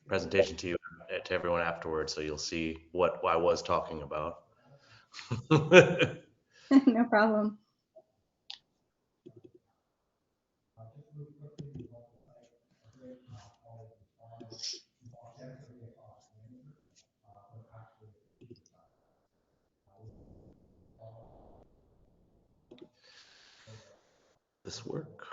presentation to you, to everyone afterwards, so you'll see what I was talking about. No problem. This work?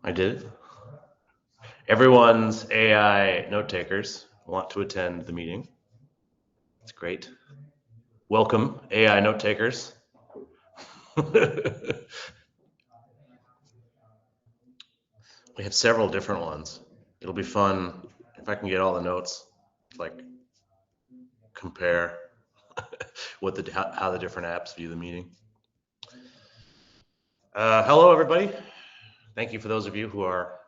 I did it. Everyone's AI note takers want to attend the meeting. It's great. Welcome, AI note takers. We have several different ones. It'll be fun if I can get all the notes, like compare what how the different apps view the meeting. Hello, everybody. Thank you for those of you who are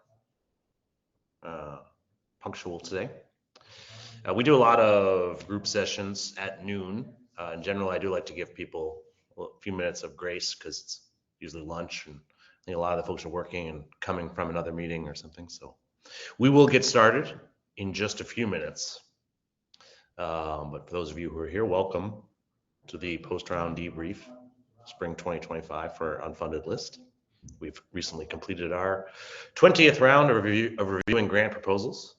punctual today. We do a lot of group sessions at noon. In general, I do like to give people a few minutes of grace because it's usually lunch, and I think a lot of the folks are working and coming from another meeting or something. So we will get started in just a few minutes. But for those of you who are here, welcome to the post-round debrief, spring 2025 for our unfunded list. We've recently completed our 20th round of reviewing grant proposals,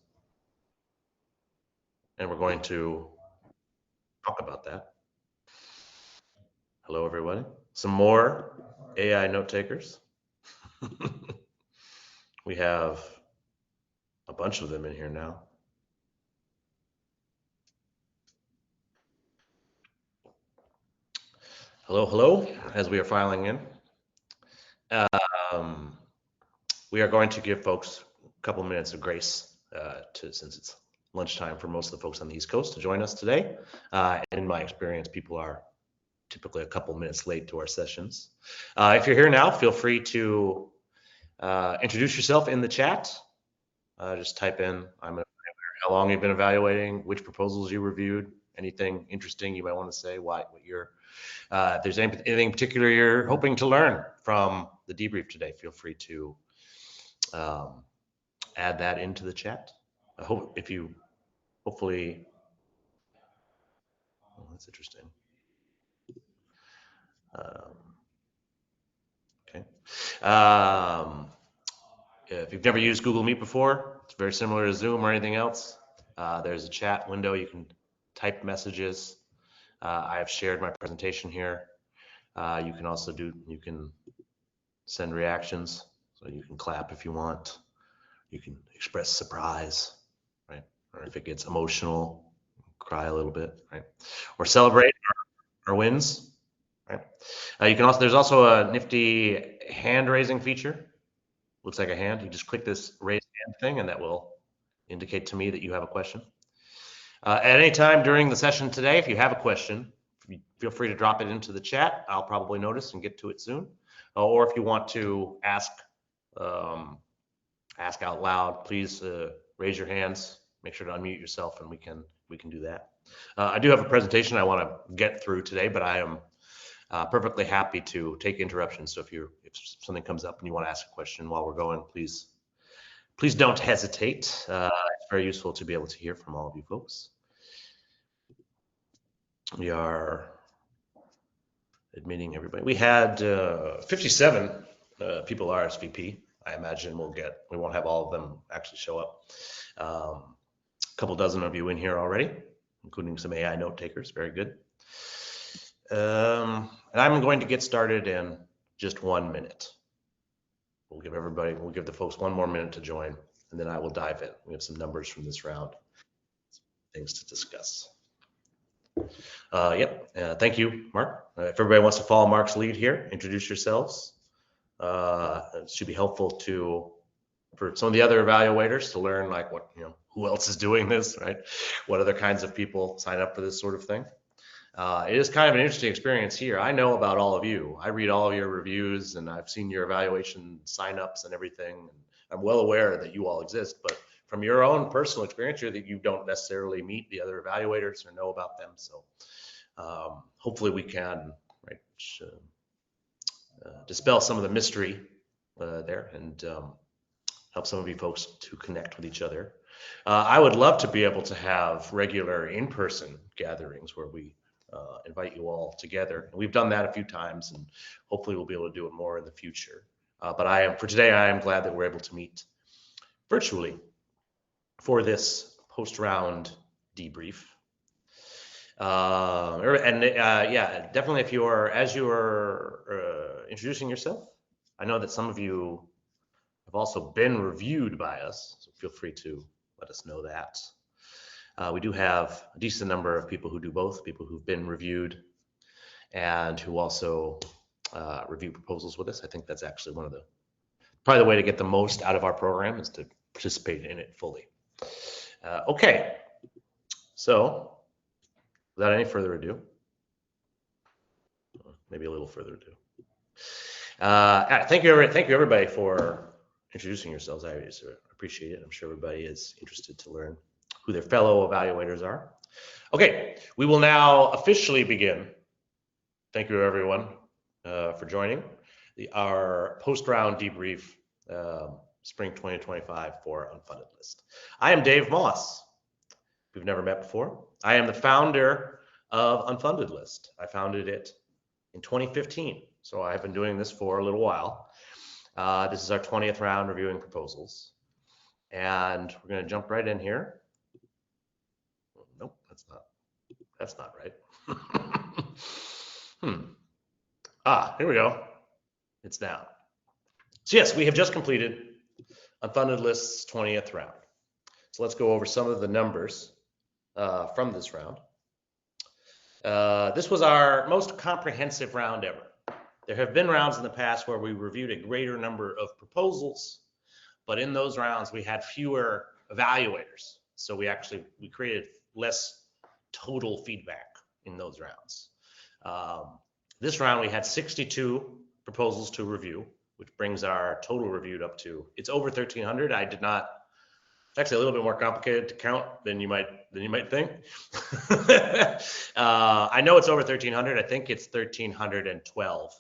and we're going to talk about that. Hello, everybody. Some more AI note takers. We have a bunch of them in here now. Hello, hello, as we are filing in. We are going to give folks a couple minutes of grace since it's lunchtime for most of the folks on the East Coast to join us today. In my experience, people are typically a couple minutes late to our sessions. If you're here now, feel free to introduce yourself in the chat. Just type in how long you've been evaluating, which proposals you reviewed, anything interesting you might want to say, what you're, if there's anything in particular you're hoping to learn from the debrief today, feel free to add that into the chat. I hope hopefully, oh, that's interesting. Okay. If you've never used Google Meet before, it's very similar to Zoom or anything else. There's a chat window. You can type messages. I have shared my presentation here. You can also you can send reactions. So you can clap if you want. You can express surprise, right? Or if it gets emotional, cry a little bit, right? Or celebrate our wins, right? There's also a nifty hand raising feature. Looks like a hand. You just click this raise hand thing and that will indicate to me that you have a question. At any time during the session today, if you have a question, feel free to drop it into the chat. I'll probably notice and get to it soon. Or if you want to ask out loud, please raise your hands. Make sure to unmute yourself, and we can do that. I do have a presentation I want to get through today, but I am perfectly happy to take interruptions. So if something comes up and you want to ask a question while we're going, please don't hesitate. It's very useful to be able to hear from all of you folks. We are admitting everybody. We had 57 people RSVP. I imagine we won't have all of them actually show up. A couple dozen of you in here already, including some AI note takers. Very good. And I'm going to get started in just 1 minute. We'll give the folks 1 more minute to join, and then I will dive in. We have some numbers from this round, things to discuss. Thank you, Mark. If everybody wants to follow Mark's lead here, introduce yourselves. It should be helpful for some of the other evaluators to learn who else is doing this, right? What other kinds of people sign up for this sort of thing? It is kind of an interesting experience here. I know about all of you. I read all of your reviews and I've seen your evaluation signups and everything. And I'm well aware that you all exist, but from your own personal experience here, that you don't necessarily meet the other evaluators or know about them. So Hopefully we can dispel some of the mystery there and help some of you folks to connect with each other. I would love to be able to have regular in-person gatherings where we invite you all together. And we've done that a few times, and hopefully we'll be able to do it more in the future. But for today, I am glad that we're able to meet virtually for this post-round debrief. Yeah, definitely as you are introducing yourself, I know that some of you have also been reviewed by us, so feel free to let us know that. We do have a decent number of people who do both, people who've been reviewed and who also review proposals with us. I think that's actually probably the way to get the most out of our program is to participate in it fully. Okay, so without any further ado, maybe a little further ado. Thank you everybody for introducing yourselves. I appreciate it. I'm sure everybody is interested to learn who their fellow evaluators are. Okay, we will now officially begin. Thank you everyone for joining our post-round debrief spring 2025 for Unfunded List. I am Dave Moss. We've never met before. I am the founder of Unfunded List. I founded it in 2015, so I've been doing this for a little while. This is our 20th round reviewing proposals, and we're going to jump right in here. Nope, that's not right. Here we go. It's down. So yes, we have just completed Unfunded List's 20th round. So let's go over some of the numbers from this round. This was our most comprehensive round ever. There have been rounds in the past where we reviewed a greater number of proposals, but in those rounds we had fewer evaluators. So we created less total feedback in those rounds. This round we had 62 proposals to review, which brings our total reviewed up to, it's over 1,300. It's actually a little bit more complicated to count than you might think. I know it's over 1,300. I think it's 1,312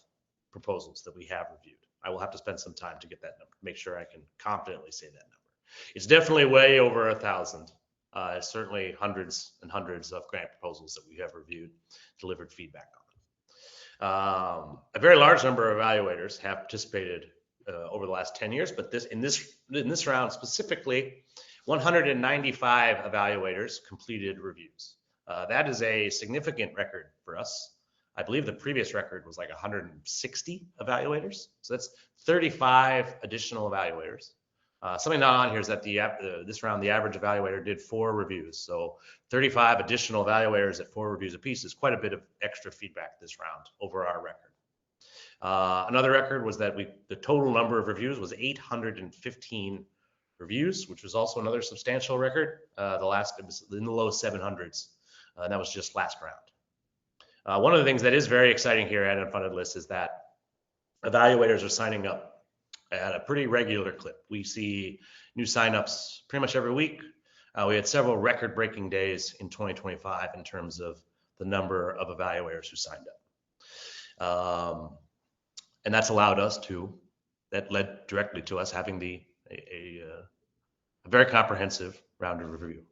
proposals that we have reviewed. I will have to spend some time to get that number, make sure I can confidently say that number. It's definitely way over 1,000. Certainly hundreds and hundreds of grant proposals that we have reviewed, delivered feedback on. A very large number of evaluators have participated over the last 10 years, but in this round specifically, 195 evaluators completed reviews. That is a significant record for us. I believe the previous record was like 160 evaluators. So that's 35 additional evaluators. Something not on here is that this round, the average evaluator did 4 reviews. So 35 additional evaluators at 4 reviews apiece is quite a bit of extra feedback this round over our record. Another record was that the total number of reviews was 815 reviews, which was also another substantial record. It was in the low 700s, and that was just last round. One of the things that is very exciting here at Unfunded List is that evaluators are signing up at a pretty regular clip. We see new signups pretty much every week. We had several record-breaking days in 2025 in terms of the number of evaluators who signed up. And that's that led directly to us having a very comprehensive round of review.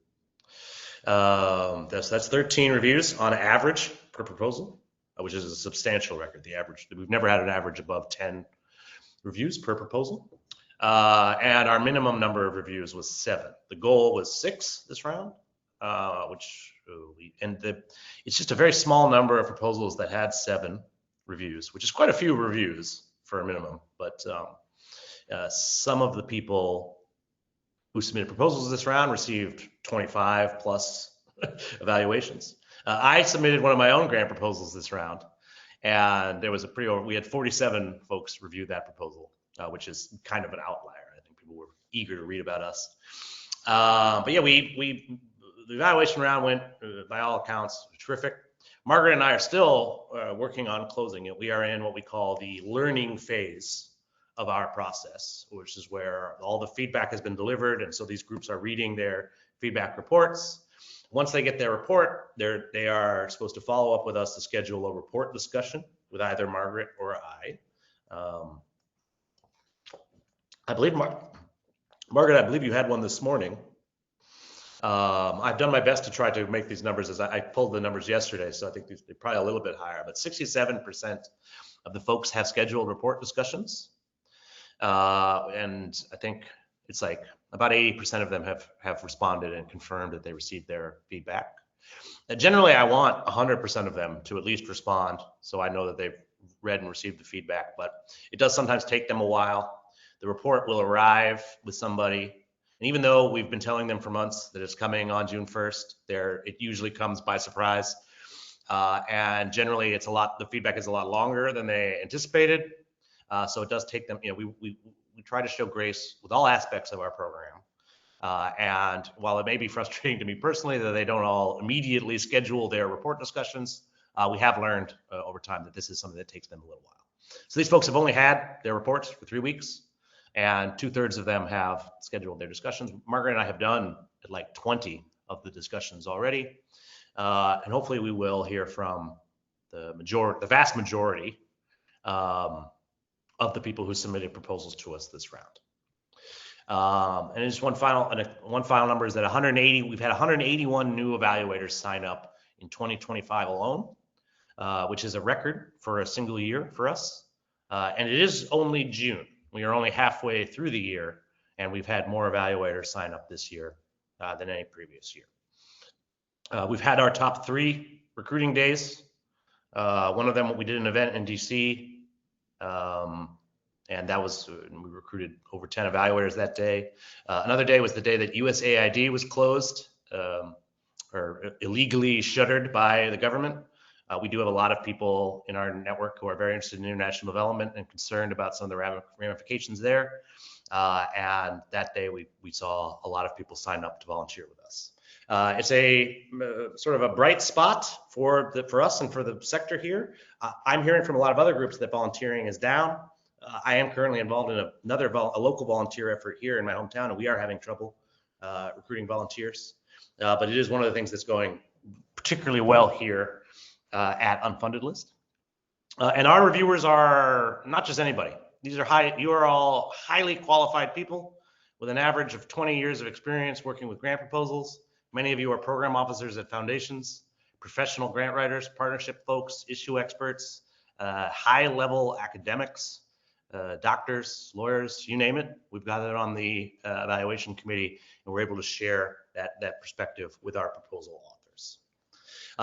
That's 13 reviews on average per proposal, which is a substantial record. We've never had an average above 10 reviews per proposal. And our minimum number of reviews was 7. The goal was 6 this round, it's just a very small number of proposals that had 7 reviews, which is quite a few reviews for a minimum. But some of the people who submitted proposals this round received 25 plus evaluations. I submitted one of my own grant proposals this round, and we had 47 folks review that proposal, which is kind of an outlier. I think people were eager to read about us. But yeah, the evaluation round went, by all accounts, terrific. Margaret and I are still working on closing it. We are in what we call the learning phase of our process, which is where all the feedback has been delivered, and so these groups are reading their feedback reports. Once they get their report, they are supposed to follow up with us to schedule a report discussion with either Margaret or I. I believe, Margaret, I believe you had one this morning. I've done my best to try to make these numbers as I pulled the numbers yesterday, so I think they're probably a little bit higher, but 67% of the folks have scheduled report discussions. And I think it's like about 80% of them have responded and confirmed that they received their feedback. Generally, I want 100% of them to at least respond, so I know that they've read and received the feedback, but it does sometimes take them a while. The report will arrive with somebody, and even though we've been telling them for months that it's coming on June 1st, it usually comes by surprise. And generally, the feedback is a lot longer than they anticipated. So it does take them, we try to show grace with all aspects of our program. And while it may be frustrating to me personally that they don't all immediately schedule their report discussions, we have learned over time that this is something that takes them a little while. So these folks have only had their reports for 3 weeks, and 2/3 of them have scheduled their discussions. Margaret and I have done like 20 of the discussions already, and hopefully we will hear from the vast majority of the people who submitted proposals to us this round. And just one final number is that we've had 181 new evaluators sign up in 2025 alone, which is a record for a single year for us. And it is only June. We are only halfway through the year, and we've had more evaluators sign up this year than any previous year. We've had our top 3 recruiting days. One of them, we did an event in DC, and that was, we recruited over 10 evaluators that day. Another day was the day that USAID was closed or illegally shuttered by the government. We do have a lot of people in our network who are very interested in international development and concerned about some of the ramifications there. And that day we saw a lot of people sign up to volunteer with us. It's a sort of a bright spot for us and for the sector here. I'm hearing from a lot of other groups that volunteering is down. I am currently involved in a local volunteer effort here in my hometown, and we are having trouble recruiting volunteers. But it is one of the things that's going particularly well here at Unfunded List. And our reviewers are not just anybody. You are all highly qualified people with an average of 20 years of experience working with grant proposals. Many of you are program officers at foundations, professional grant writers, partnership folks, issue experts, high-level academics, doctors, lawyers, you name it. We've got it on the evaluation committee, and we're able to share that perspective with our proposal authors.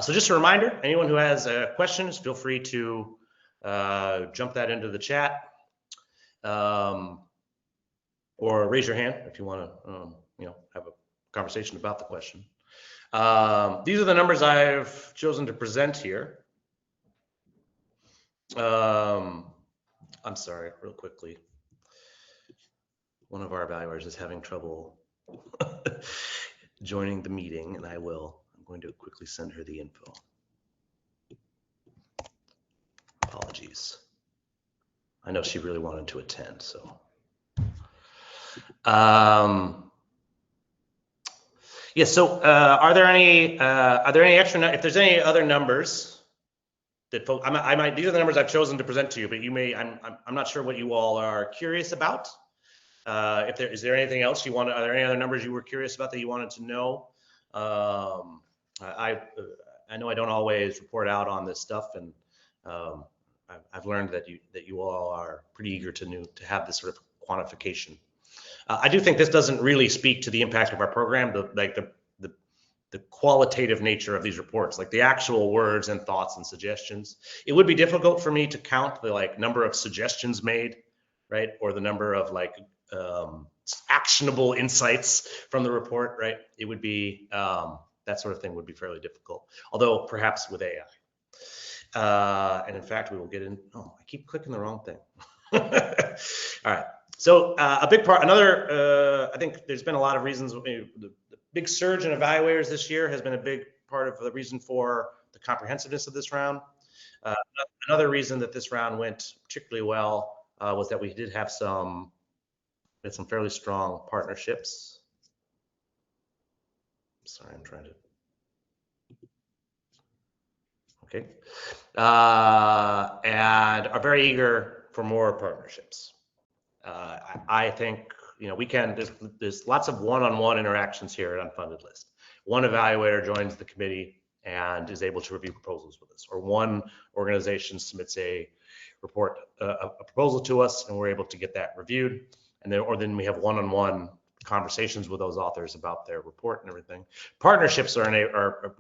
So just a reminder, anyone who has questions, feel free to jump that into the chat, or raise your hand if you want to have a conversation about the question. These are the numbers I've chosen to present here. I'm sorry, real quickly. One of our evaluators is having trouble joining the meeting, and I'm going to quickly send her the info. Apologies. I know she really wanted to attend, so. Yeah, so are there any extra, if there's any other numbers that folks, these are the numbers I've chosen to present to you, but I'm not sure what you all are curious about. Is there anything else are there any other numbers you were curious about that you wanted to know? I know I don't always report out on this stuff, and I've learned that you all are pretty eager to have this sort of quantification. I do think this doesn't really speak to the impact of our program, the qualitative nature of these reports, like the actual words and thoughts and suggestions. It would be difficult for me to count the number of suggestions made, right, or the number of actionable insights from the report, right? It would be that sort of thing would be fairly difficult, although perhaps with AI. And in fact, we will get in. Oh, I keep clicking the wrong thing. All right. So a big part, I think there's been a lot of reasons. The big surge in evaluators this year has been a big part of the reason for the comprehensiveness of this round. Another reason that this round went particularly well was that we did have some fairly strong partnerships. Sorry, I'm trying to Okay, and are very eager for more partnerships. I think there's lots of one-on-one interactions here at Unfunded List. One evaluator joins the committee and is able to review proposals with us, or one organization submits a report, a proposal to us, and we're able to get that reviewed, and then we have one-on-one conversations with those authors about their report and everything. Partnerships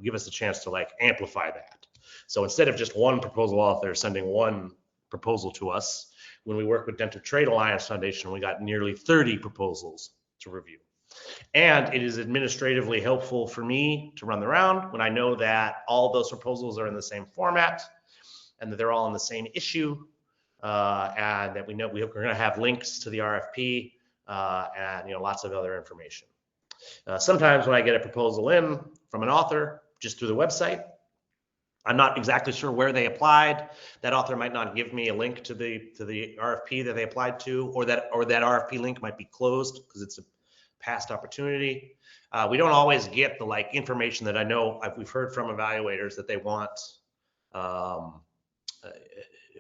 give us a chance to like amplify that. So instead of just one proposal author sending one proposal to us, when we work with Dental Trade Alliance Foundation, we got nearly 30 proposals to review. And it is administratively helpful for me to run the round when I know that all those proposals are in the same format and that they're all on the same issue, and that we know we're going to have links to the RFP, and lots of other information. Sometimes when I get a proposal in from an author just through the website, I'm not exactly sure where they applied. That author might not give me a link to the RFP that they applied to, or that RFP link might be closed because it's a past opportunity. We don't always get the information that I know we've heard from evaluators that they want.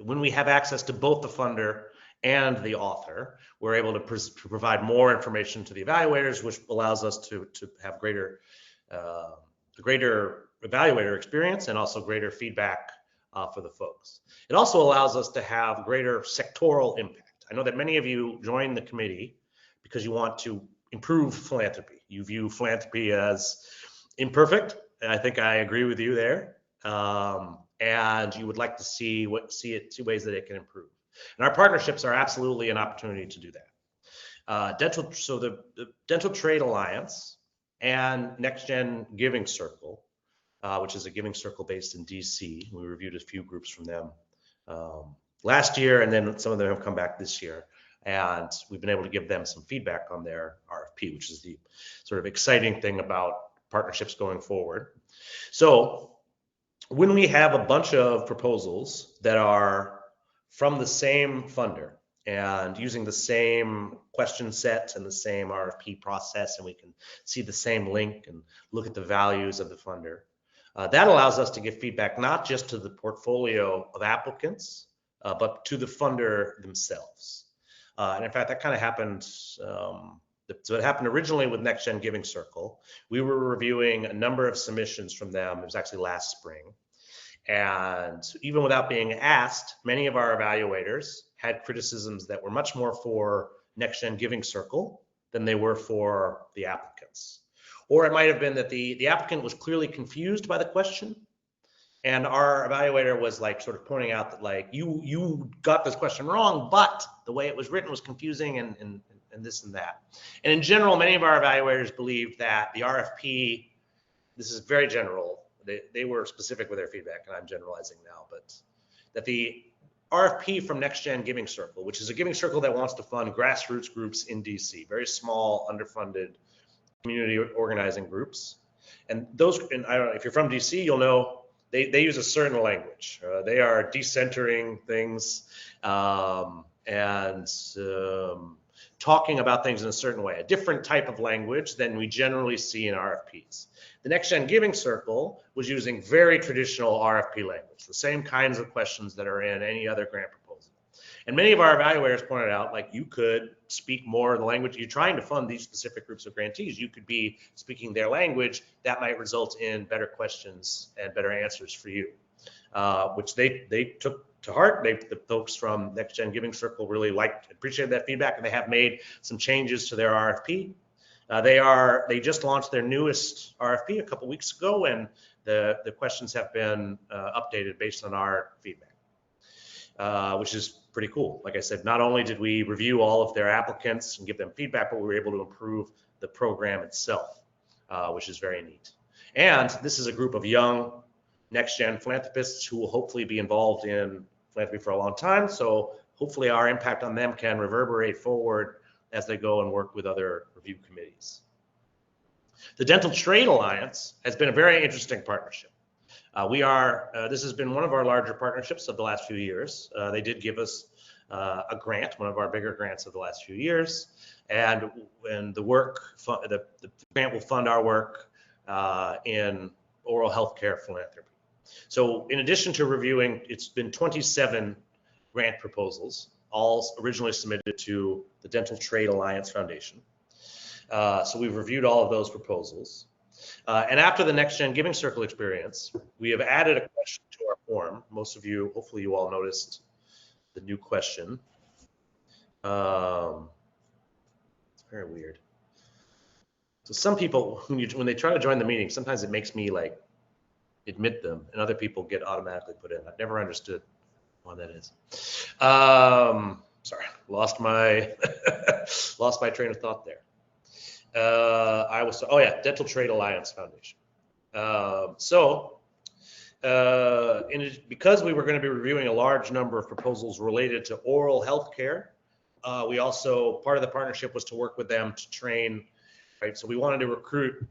When we have access to both the funder and the author, we're able to provide more information to the evaluators, which allows us to have greater evaluator experience and also greater feedback for the folks. It also allows us to have greater sectoral impact. I know that many of you join the committee because you want to improve philanthropy. You view philanthropy as imperfect, and I think I agree with you there. And you would like to see ways that it can improve. And our partnerships are absolutely an opportunity to do that. The Dental Trade Alliance and Next Gen Giving Circle, which is a giving circle based in DC. We reviewed a few groups from them last year, and then some of them have come back this year. And we've been able to give them some feedback on their RFP, which is the sort of exciting thing about partnerships going forward. So when we have a bunch of proposals that are from the same funder and using the same question set and the same RFP process, and we can see the same link and look at the values of the funder, that allows us to give feedback not just to the portfolio of applicants, but to the funder themselves. And in fact, that kind of happened. So it happened originally with Next Gen Giving Circle. We were reviewing a number of submissions from them. It was actually last spring. And even without being asked, many of our evaluators had criticisms that were much more for Next Gen Giving Circle than they were for the applicants. Or it might have been that the applicant was clearly confused by the question, and our evaluator was sort of pointing out that you got this question wrong, but the way it was written was confusing and this and that. And in general, many of our evaluators believe that the RFP, this is very general, they were specific with their feedback, and I'm generalizing now, but that the RFP from Next Gen Giving Circle, which is a giving circle that wants to fund grassroots groups in DC, very small, underfunded community organizing groups. And those, and I don't know, if you're from DC, you'll know they use a certain language. They are decentering things and talking about things in a certain way, a different type of language than we generally see in RFPs. The Next Gen Giving Circle was using very traditional RFP language, the same kinds of questions that are in any other grant proposal. And many of our evaluators pointed out, you could speak more the language. You're trying to fund these specific groups of grantees. You could be speaking their language. That might result in better questions and better answers for you, which they took to heart. The folks from Next Gen Giving Circle really appreciated that feedback, and they have made some changes to their RFP. They just launched their newest RFP a couple weeks ago, and the questions have been updated based on our feedback, which is pretty cool. Like I said, not only did we review all of their applicants and give them feedback, but we were able to improve the program itself, which is very neat. And this is a group of young next-gen philanthropists who will hopefully be involved in philanthropy for a long time. So hopefully our impact on them can reverberate forward as they go and work with other review committees. The Dental Trade Alliance has been a very interesting partnership. This has been one of our larger partnerships of the last few years. They did give us a grant, one of our bigger grants of the last few years, and the grant will fund our work in oral health care philanthropy. So in addition to reviewing, it's been 27 grant proposals, all originally submitted to the Dental Trade Alliance Foundation. So we've reviewed all of those proposals. And after the Next Gen Giving Circle experience, we have added a question to our form. Most of you, hopefully you all noticed the new question. It's very weird. So some people, when they try to join the meeting, sometimes it makes me like admit them, and other people get automatically put in. I've never understood why that is. Sorry, lost my lost my train of thought there. Dental Trade Alliance Foundation. Because we were going to be reviewing a large number of proposals related to oral health care, we also, part of the partnership was to work with them to train, right? So we wanted to recruit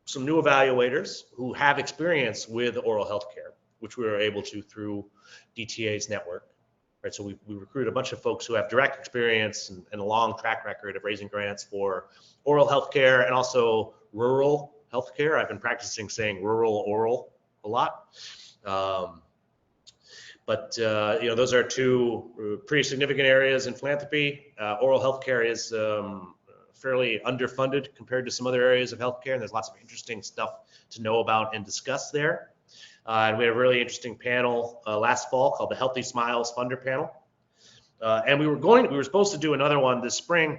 some new evaluators who have experience with oral health care, which we were able to through DTA's network, right? So we recruited a bunch of folks who have direct experience and a long track record of raising grants for oral health care and also rural health care. I've been practicing saying rural oral a lot. Those are two pretty significant areas in philanthropy. Oral health care is fairly underfunded compared to some other areas of healthcare, and there's lots of interesting stuff to know about and discuss there. And we had a really interesting panel last fall called the Healthy Smiles Funder Panel. And we were supposed to do another one this spring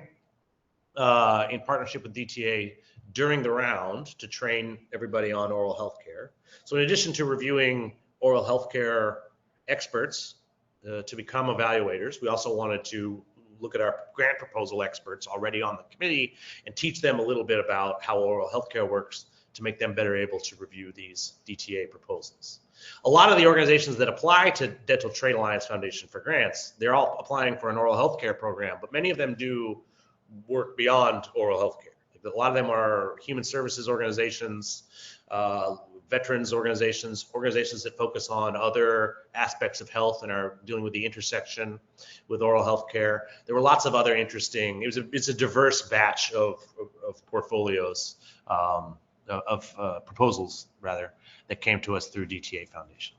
in partnership with DTA during the round to train everybody on oral health care. So in addition to reviewing oral health care experts to become evaluators, we also wanted to look at our grant proposal experts already on the committee and teach them a little bit about how oral healthcare works to make them better able to review these DTA proposals. A lot of the organizations that apply to Dental Trade Alliance Foundation for grants, they're all applying for an oral healthcare program, but many of them do work beyond oral healthcare. A lot of them are human services organizations, veterans organizations that focus on other aspects of health and are dealing with the intersection with oral health care. There were lots of other interesting, it's a diverse batch of portfolios, proposals rather, that came to us through DTA Foundation.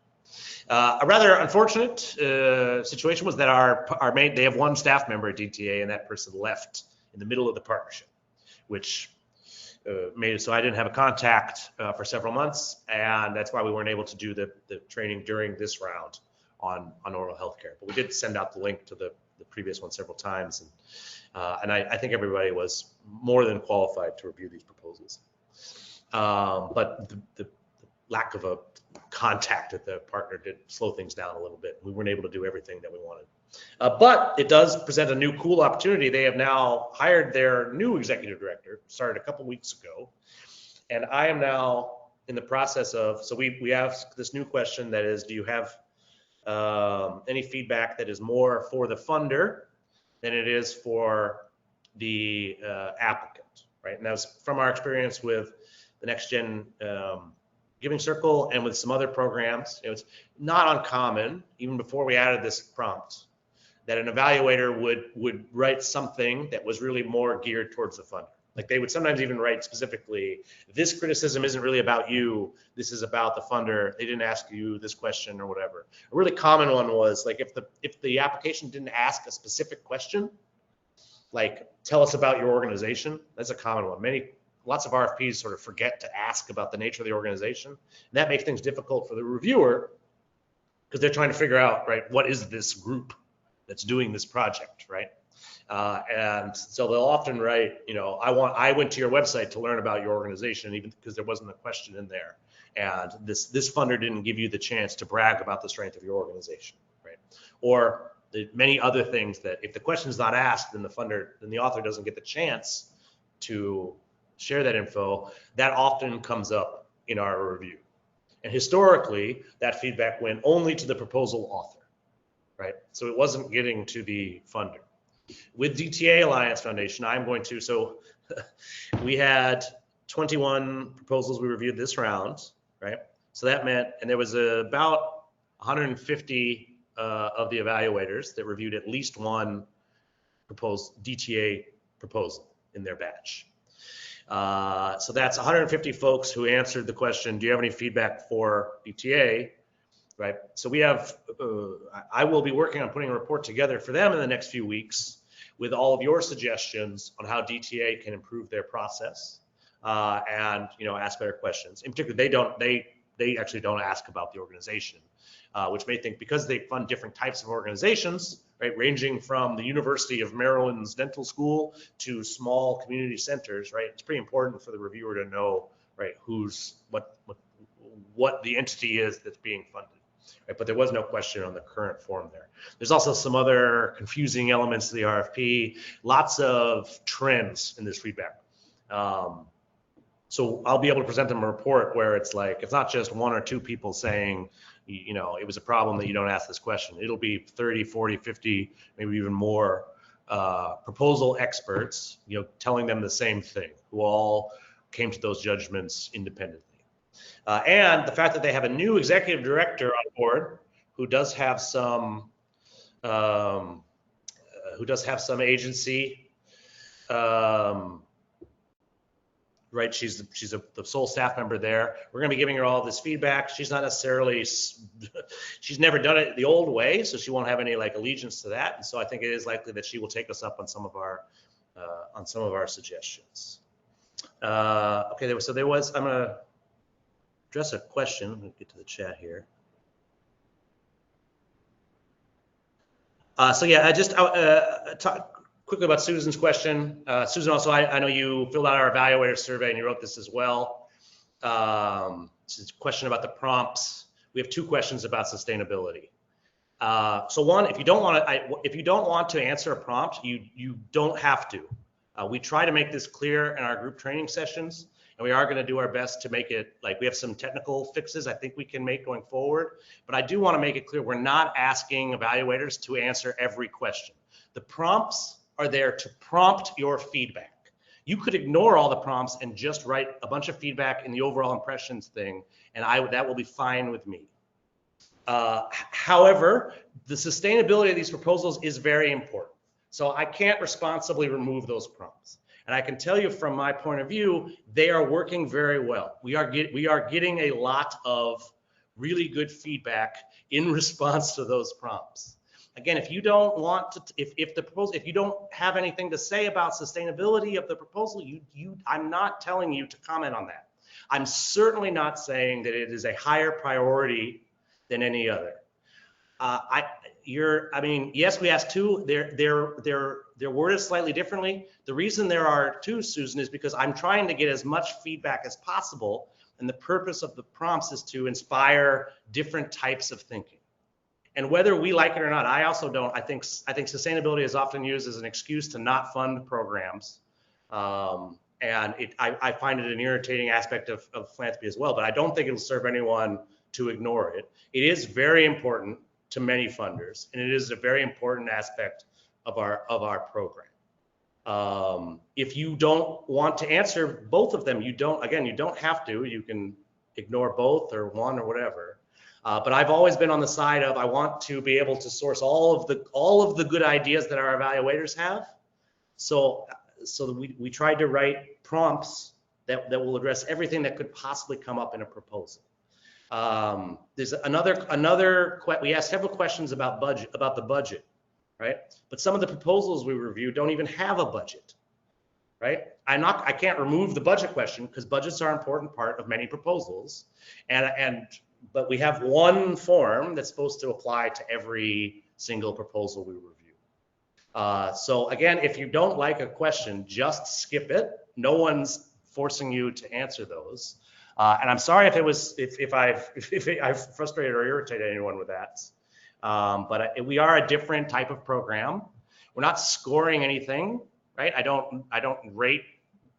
A rather unfortunate situation was that they have one staff member at DTA, and that person left in the middle of the partnership, which made it so I didn't have a contact for several months, and that's why we weren't able to do the training during this round on oral health care. But we did send out the link to the previous one several times, and I think everybody was more than qualified to review these proposals. But the lack of a contact with the partner did slow things down a little bit. We weren't able to do everything that we wanted. But it does present a new cool opportunity. They have now hired their new executive director, started a couple weeks ago. And I am now in the process of, so we ask this new question that is, do you have any feedback that is more for the funder than it is for the applicant, right? And that was from our experience with the Next Gen Giving Circle and with some other programs. It's not uncommon, even before we added this prompt, that an evaluator would write something that was really more geared towards the funder. Like they would sometimes even write specifically, this criticism isn't really about you, this is about the funder, they didn't ask you this question or whatever. A really common one was like if the application didn't ask a specific question, like tell us about your organization, that's a common one. Lots of RFPs sort of forget to ask about the nature of the organization. And that makes things difficult for the reviewer because they're trying to figure out, right, what is this group that's doing this project, right? And so they'll often write, I went to your website to learn about your organization, even because there wasn't a question in there. And this funder didn't give you the chance to brag about the strength of your organization, right? Or many other things that if the question is not asked, then the author doesn't get the chance to share that info. That often comes up in our review. And historically, that feedback went only to the proposal author, right? So it wasn't getting to the funder. With DTA Alliance Foundation, so we had 21 proposals we reviewed this round, right? So that meant, and there was about 150 of the evaluators that reviewed at least one DTA proposal in their batch. So that's 150 folks who answered the question, do you have any feedback for DTA? Right. So we have, I will be working on putting a report together for them in the next few weeks with all of your suggestions on how DTA can improve their process, and ask better questions. In particular, they actually don't ask about the organization, which may think because they fund different types of organizations, right, ranging from the University of Maryland's dental school to small community centers, right, it's pretty important for the reviewer to know, right, what the entity is that's being funded. Right, but there was no question on the current form there. There's also some other confusing elements to the RFP, lots of trends in this feedback. So I'll be able to present them a report where it's like, it's not just one or two people saying, it was a problem that you don't ask this question. It'll be 30, 40, 50, maybe even more proposal experts, telling them the same thing, who all came to those judgments independently. And the fact that they have a new executive director on board who does have some agency, right? She's the sole staff member there. We're going to be giving her all this feedback. She's not necessarily, she's never done it the old way, so she won't have any allegiance to that. And so I think it is likely that she will take us up on some of our suggestions. Okay, I'm going to address a question. Let me get to the chat here. So yeah, I just talk quickly about Susan's question. Susan, also, I know you filled out our evaluator survey and you wrote this as well. It's a question about the prompts. We have two questions about sustainability. So one, if you don't want to answer a prompt, you don't have to. We try to make this clear in our group training sessions. And we are going to do our best to make it we have some technical fixes I think we can make going forward. But I do want to make it clear we're not asking evaluators to answer every question. The prompts are there to prompt your feedback. You could ignore all the prompts and just write a bunch of feedback in the overall impressions thing, and that will be fine with me. However, the sustainability of these proposals is very important. So I can't responsibly remove those prompts. And I can tell you from my point of view, they are working very well. We are getting a lot of really good feedback in response to those prompts. Again, if you don't want to, if you don't have anything to say about sustainability of the proposal, I'm not telling you to comment on that. I'm certainly not saying that it is a higher priority than any other. Yes, we asked two. They're worded slightly differently. The reason there are two, Susan, is because I'm trying to get as much feedback as possible, and the purpose of the prompts is to inspire different types of thinking. And whether we like it or not, I also don't. I think sustainability is often used as an excuse to not fund programs, and I find it an irritating aspect of philanthropy as well. But I don't think it'll serve anyone to ignore it. It is very important to many funders, and it is a very important aspect of our program. If you don't want to answer both of them, you don't have to. You can ignore both or one or whatever. But I've always been on the side of I want to be able to source all of the good ideas that our evaluators have. So we tried to write prompts that will address everything that could possibly come up in a proposal. There's we asked several questions about the budget, right? But some of the proposals we review don't even have a budget, right? I can't remove the budget question because budgets are an important part of many proposals, but we have one form that's supposed to apply to every single proposal we review. So again, if you don't like a question, just skip it. No one's forcing you to answer those. And I'm sorry if I've frustrated or irritated anyone with that. But we are a different type of program. We're not scoring anything, right? I don't rate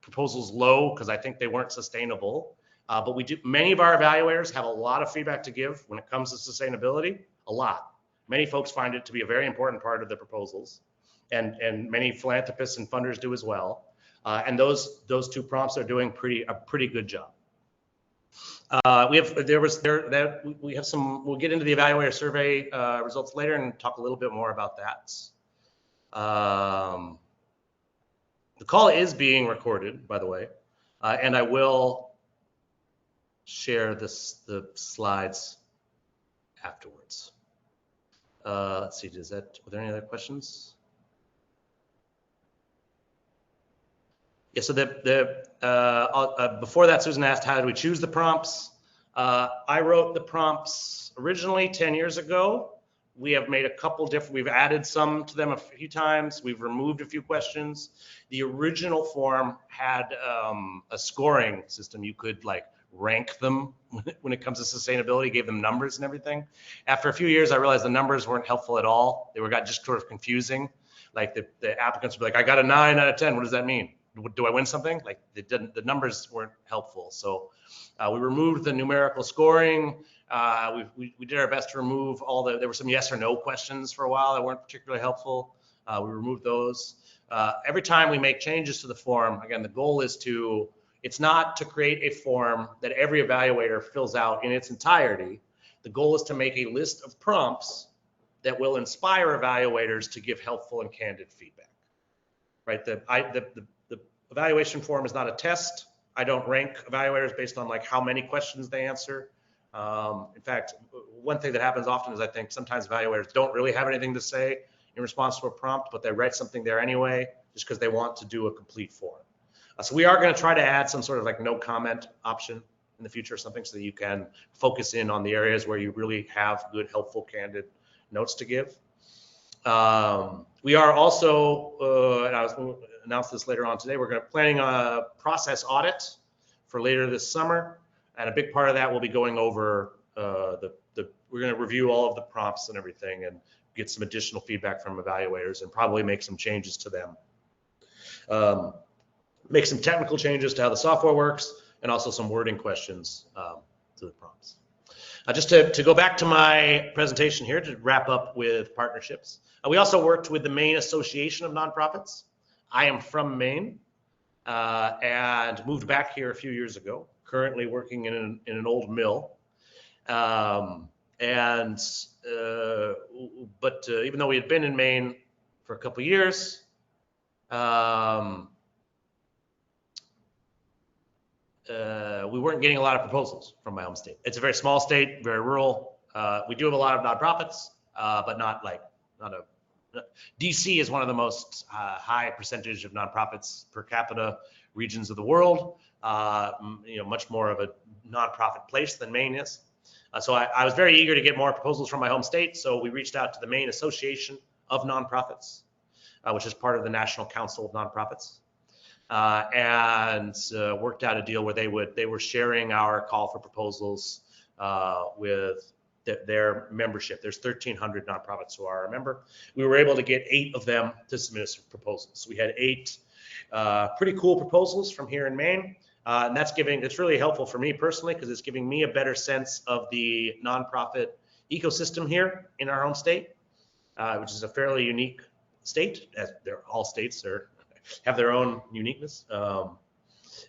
proposals low because I think they weren't sustainable. But we do. Many of our evaluators have a lot of feedback to give when it comes to sustainability. A lot. Many folks find it to be a very important part of the proposals, and many philanthropists and funders do as well. And those two prompts are doing a pretty good job. We'll get into the evaluator survey results later and talk a little bit more about that. The call is being recorded, by the way. And I will share the slides afterwards. Let's see, were there any other questions? Yeah, so before that, Susan asked, how did we choose the prompts? I wrote the prompts originally 10 years ago. We have made a couple different, we've added some to them a few times. We've removed a few questions. The original form had a scoring system. You could like rank them when it comes to sustainability, gave them numbers and everything. After a few years, I realized the numbers weren't helpful at all. They got just sort of confusing. Like the applicants would be like, I got a 9 out of 10. What does that mean? Do I win something? Like the numbers weren't helpful. So we removed the numerical scoring. We did our best to remove there were some yes or no questions for a while that weren't particularly helpful. We removed those. Every time we make changes to the form, again, the goal is it's not to create a form that every evaluator fills out in its entirety. The goal is to make a list of prompts that will inspire evaluators to give helpful and candid feedback. Right? The evaluation form is not a test. I don't rank evaluators based on like how many questions they answer. In fact, one thing that happens often is I think sometimes evaluators don't really have anything to say in response to a prompt, but they write something there anyway, just because they want to do a complete form. So we are going to try to add some sort of like no comment option in the future or something so that you can focus in on the areas where you really have good, helpful, candid notes to give. We are also, and I was announce this later on today, we're planning a process audit for later this summer. And a big part of that will be going over we're going to review all of the prompts and everything and get some additional feedback from evaluators and probably make some changes to them. Make some technical changes to how the software works and also some wording questions to the prompts. Just to go back to my presentation here to wrap up with partnerships. We also worked with the Maine Association of Nonprofits. I am from Maine and moved back here a few years ago, currently working in an old mill. But even though we had been in Maine for a couple of years, we weren't getting a lot of proposals from my home state. It's a very small state, very rural. We do have a lot of nonprofits, but not a. DC is one of the most high percentage of nonprofits per capita regions of the world. Much more of a nonprofit place than Maine is. So I was very eager to get more proposals from my home state. So we reached out to the Maine Association of Nonprofits, which is part of the National Council of Nonprofits. And worked out a deal where they were sharing our call for proposals with their membership. There's 1,300 nonprofits who are a member. We were able to get 8 of them to submit us proposals. We had 8 pretty cool proposals from here in Maine. And it's really helpful for me personally because it's giving me a better sense of the nonprofit ecosystem here in our home state, which is a fairly unique state, as all states have their own uniqueness.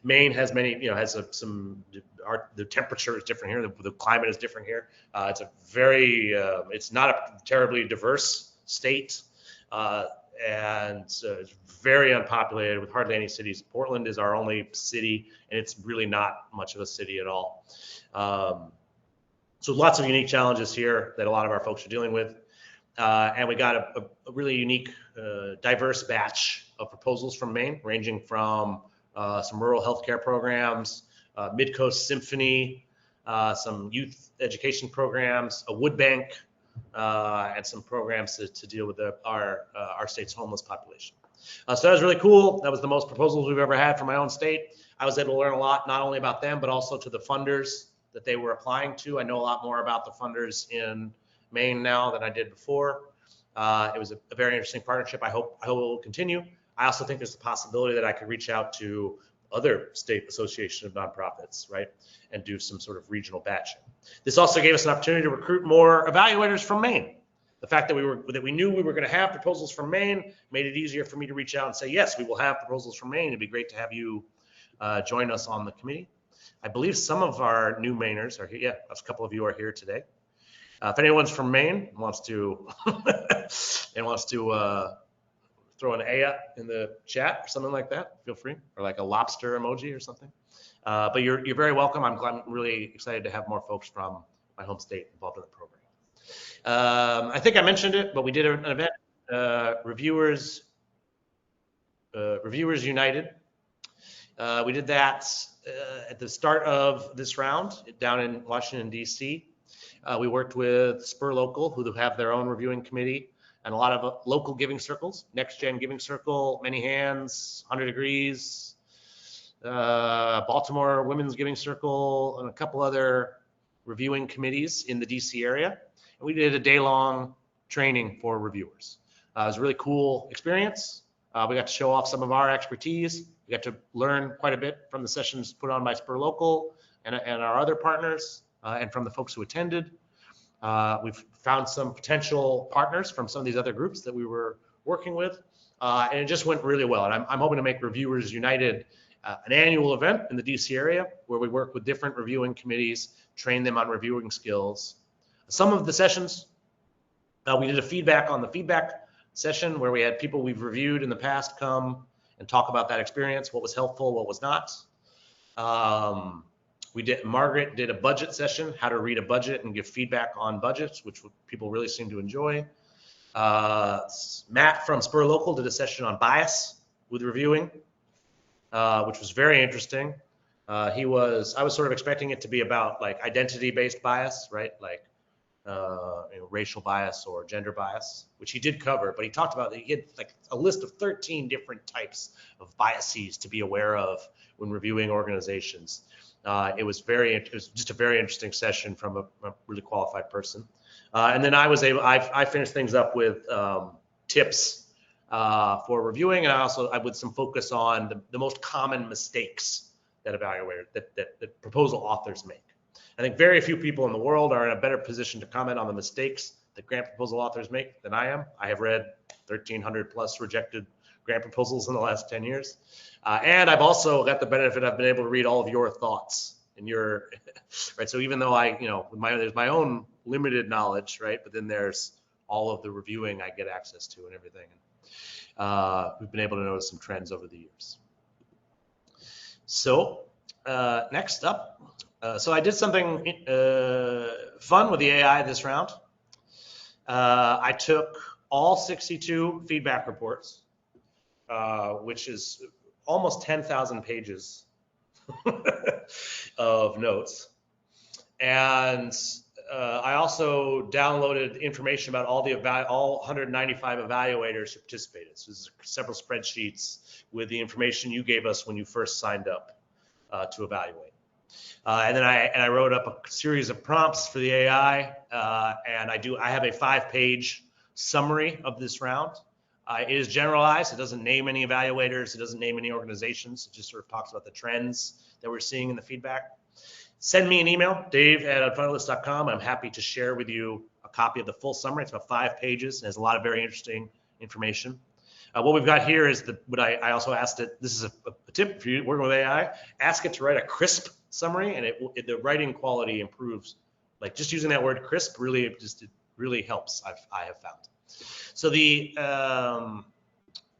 Maine has many, the temperature is different here. The climate is different here. It's not a terribly diverse state. And it's very unpopulated with hardly any cities. Portland is our only city, and it's really not much of a city at all. So lots of unique challenges here that a lot of our folks are dealing with. And we got a really unique, diverse batch of proposals from Maine, ranging from some rural healthcare programs, Mid-Coast Symphony, some youth education programs, a wood bank, and some programs to deal with our state's homeless population. So that was really cool. That was the most proposals we've ever had from my own state. I was able to learn a lot, not only about them, but also to the funders that they were applying to. I know a lot more about the funders in Maine now than I did before. It was a very interesting partnership. I hope it will continue. I also think there's a possibility that I could reach out to other state association of nonprofits, right, and do some sort of regional batching. This also gave us an opportunity to recruit more evaluators from Maine. The fact that we knew we were going to have proposals from Maine made it easier for me to reach out and say, yes, we will have proposals from Maine. It'd be great to have you join us on the committee. I believe some of our new Mainers are here. Yeah, a couple of you are here today. If anyone's from Maine and wants to throw an Aya in the chat or something like that, feel free, or like a lobster emoji or something. But you're very welcome. I'm really excited to have more folks from my home state involved in the program. I think I mentioned it, but we did an event, Reviewers United. We did that at the start of this round down in Washington, D.C. We worked with Spur Local, who have their own reviewing committee, and a lot of local giving circles, Next Gen Giving Circle, Many Hands, 100 Degrees, Baltimore Women's Giving Circle, and a couple other reviewing committees in the DC area. And we did a day-long training for reviewers. It was a really cool experience. We got to show off some of our expertise. We got to learn quite a bit from the sessions put on by Spur Local and our other partners, and from the folks who attended. We've found some potential partners from some of these other groups that we were working with, and it just went really well. And I'm hoping to make Reviewers United an annual event in the DC area where we work with different reviewing committees, train them on reviewing skills. Some of the sessions, we did a feedback on the feedback session where we had people we've reviewed in the past come and talk about that experience, what was helpful, what was not. Margaret did a budget session, how to read a budget and give feedback on budgets, which people really seem to enjoy. Matt from Spur Local did a session on bias with reviewing, which was very interesting. I was sort of expecting it to be about like identity-based bias, right? Like racial bias or gender bias, which he did cover, but he talked about, he had like a list of 13 different types of biases to be aware of when reviewing organizations. It was just a very interesting session from a really qualified person. And then I finished things up with tips for reviewing, and I with some focus on the most common mistakes that that proposal authors make. I think very few people in the world are in a better position to comment on the mistakes that grant proposal authors make than I am. I have read 1,300 plus rejected grant proposals in the last 10 years. And I've also got the benefit, I've been able to read all of your thoughts and your, right? So even though there's my own limited knowledge, right? But then there's all of the reviewing I get access to and everything. We've been able to notice some trends over the years. So next up, so I did something fun with the AI this round. I took all 62 feedback reports, which is almost 10,000 pages of notes. And I also downloaded information about all 195 evaluators who participated. So this is several spreadsheets with the information you gave us when you first signed up to evaluate. And then I wrote up a series of prompts for the AI, and I have a 5-page summary of this round. It is generalized. It doesn't name any evaluators. It doesn't name any organizations. It just sort of talks about the trends that we're seeing in the feedback. Send me an email, dave@unfundedlist.com. I'm happy to share with you a copy of the full summary. It's about 5 pages and has a lot of very interesting information. What we've got here is what I also asked it. This is a tip for you working with AI. Ask it to write a crisp summary, and the writing quality improves. Like just using that word crisp it really helps. I have found. So the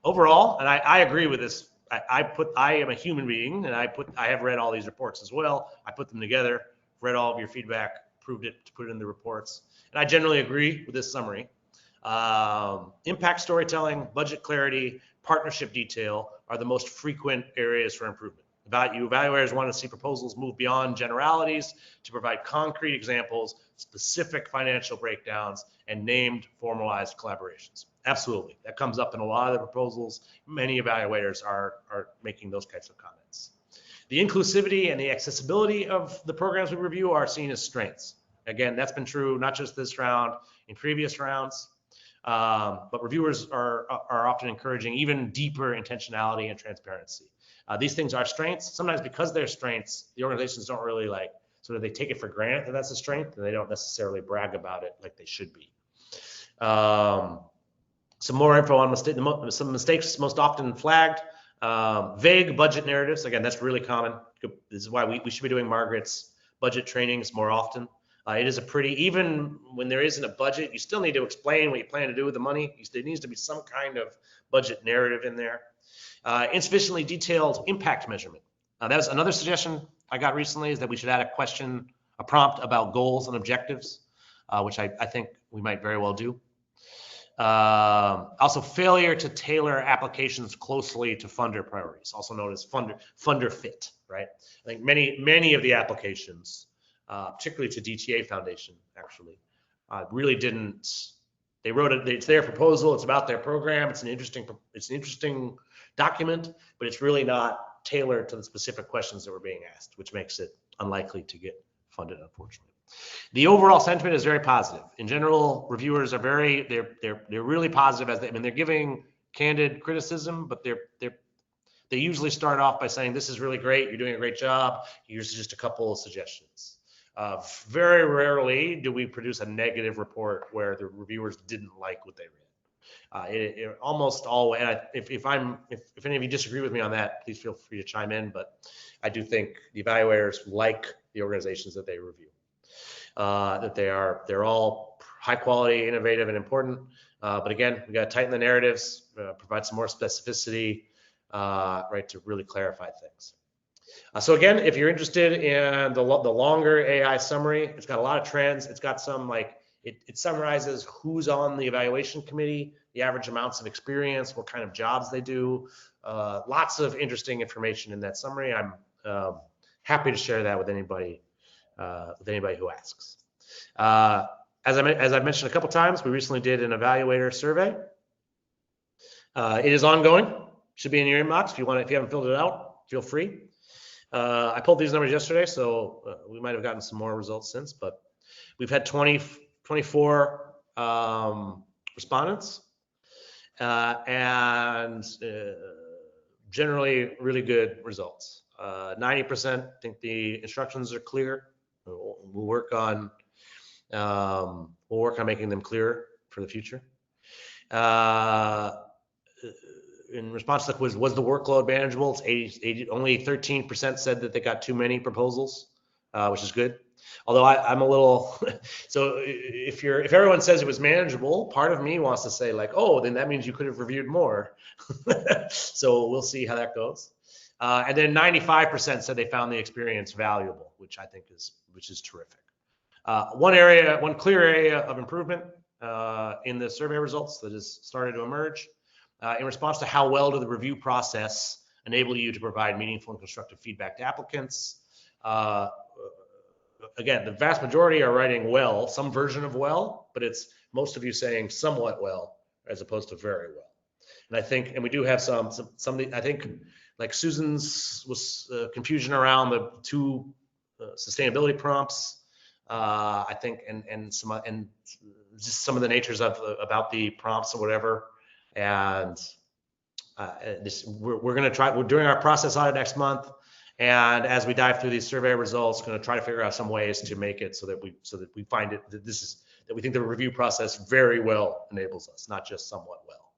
overall, and I agree with this. I am a human being, and I have read all these reports as well. I put them together, read all of your feedback, proved it to put it in the reports, and I generally agree with this summary. Impact storytelling, budget clarity, partnership detail are the most frequent areas for improvement. Evaluators want to see proposals move beyond generalities to provide concrete examples, specific financial breakdowns, and named formalized collaborations. Absolutely. That comes up in a lot of the proposals. Many evaluators are making those types of comments. The inclusivity and the accessibility of the programs we review are seen as strengths. Again, that's been true not just this round, in previous rounds. But reviewers are often encouraging even deeper intentionality and transparency. These things are strengths. Sometimes because they're strengths, the organizations don't really they take it for granted that that's a strength, and they don't necessarily brag about it like they should be. Some more info on some mistakes most often flagged. Vague budget narratives. Again, that's really common. This is why we should be doing Margaret's budget trainings more often. It is a pretty, even when there isn't a budget, you still need to explain what you plan to do with the money. There needs to be some kind of budget narrative in there. Insufficiently detailed impact measurement. That was another suggestion I got recently, is that we should add a prompt about goals and objectives, which I think we might very well do. Also, failure to tailor applications closely to funder priorities, also known as funder fit, right? I think many of the applications, particularly to DTA Foundation, actually, really didn't. They wrote it. It's their proposal. It's about their program. It's an interesting document, but it's really not tailored to the specific questions that were being asked, which makes it unlikely to get funded, unfortunately. The overall sentiment is very positive. In general, reviewers are they're really positive, they're giving candid criticism, but they usually start off by saying, this is really great, you're doing a great job, here's just a couple of suggestions. Very rarely do we produce a negative report where the reviewers didn't like what they read. It almost always, and if any of you disagree with me on that, please feel free to chime in, but I do think the evaluators like the organizations that they review. That they're all high quality, innovative, and important. But again, we got to tighten the narratives, provide some more specificity, right, to really clarify things. So again, if you're interested in the longer AI summary, it's got a lot of trends. It's got some it summarizes who's on the evaluation committee, the average amounts of experience, what kind of jobs they do. Lots of interesting information in that summary. I'm happy to share that with anybody who asks. As I've mentioned a couple times, we recently did an evaluator survey. It is ongoing. Should be in your inbox if you haven't filled it out. Feel free. I pulled these numbers yesterday, so we might have gotten some more results since, but we've had 24 respondents, and generally really good results. 90% think the instructions are clear. We'll work on making them clearer for the future. In response to the quiz, was the workload manageable? It's 80, only 13% said that they got too many proposals, which is good. Although I'm a little, so if everyone says it was manageable, part of me wants to say oh, then that means you could have reviewed more. So we'll see how that goes. And then 95% said they found the experience valuable, which I think is terrific. One clear area of improvement in the survey results that has started to emerge in response to how well did the review process enable you to provide meaningful and constructive feedback to applicants. Again, the vast majority are writing well, some version of well, but it's most of you saying somewhat well as opposed to very well. And I think, and we do have some I think Susan's was confusion around the two sustainability prompts. I think, and just some of the natures about the prompts or whatever. And we're doing our process audit next month. And as we dive through these survey results, going to try to figure out some ways to make it so that we find it that we think the review process very well enables us, not just somewhat well.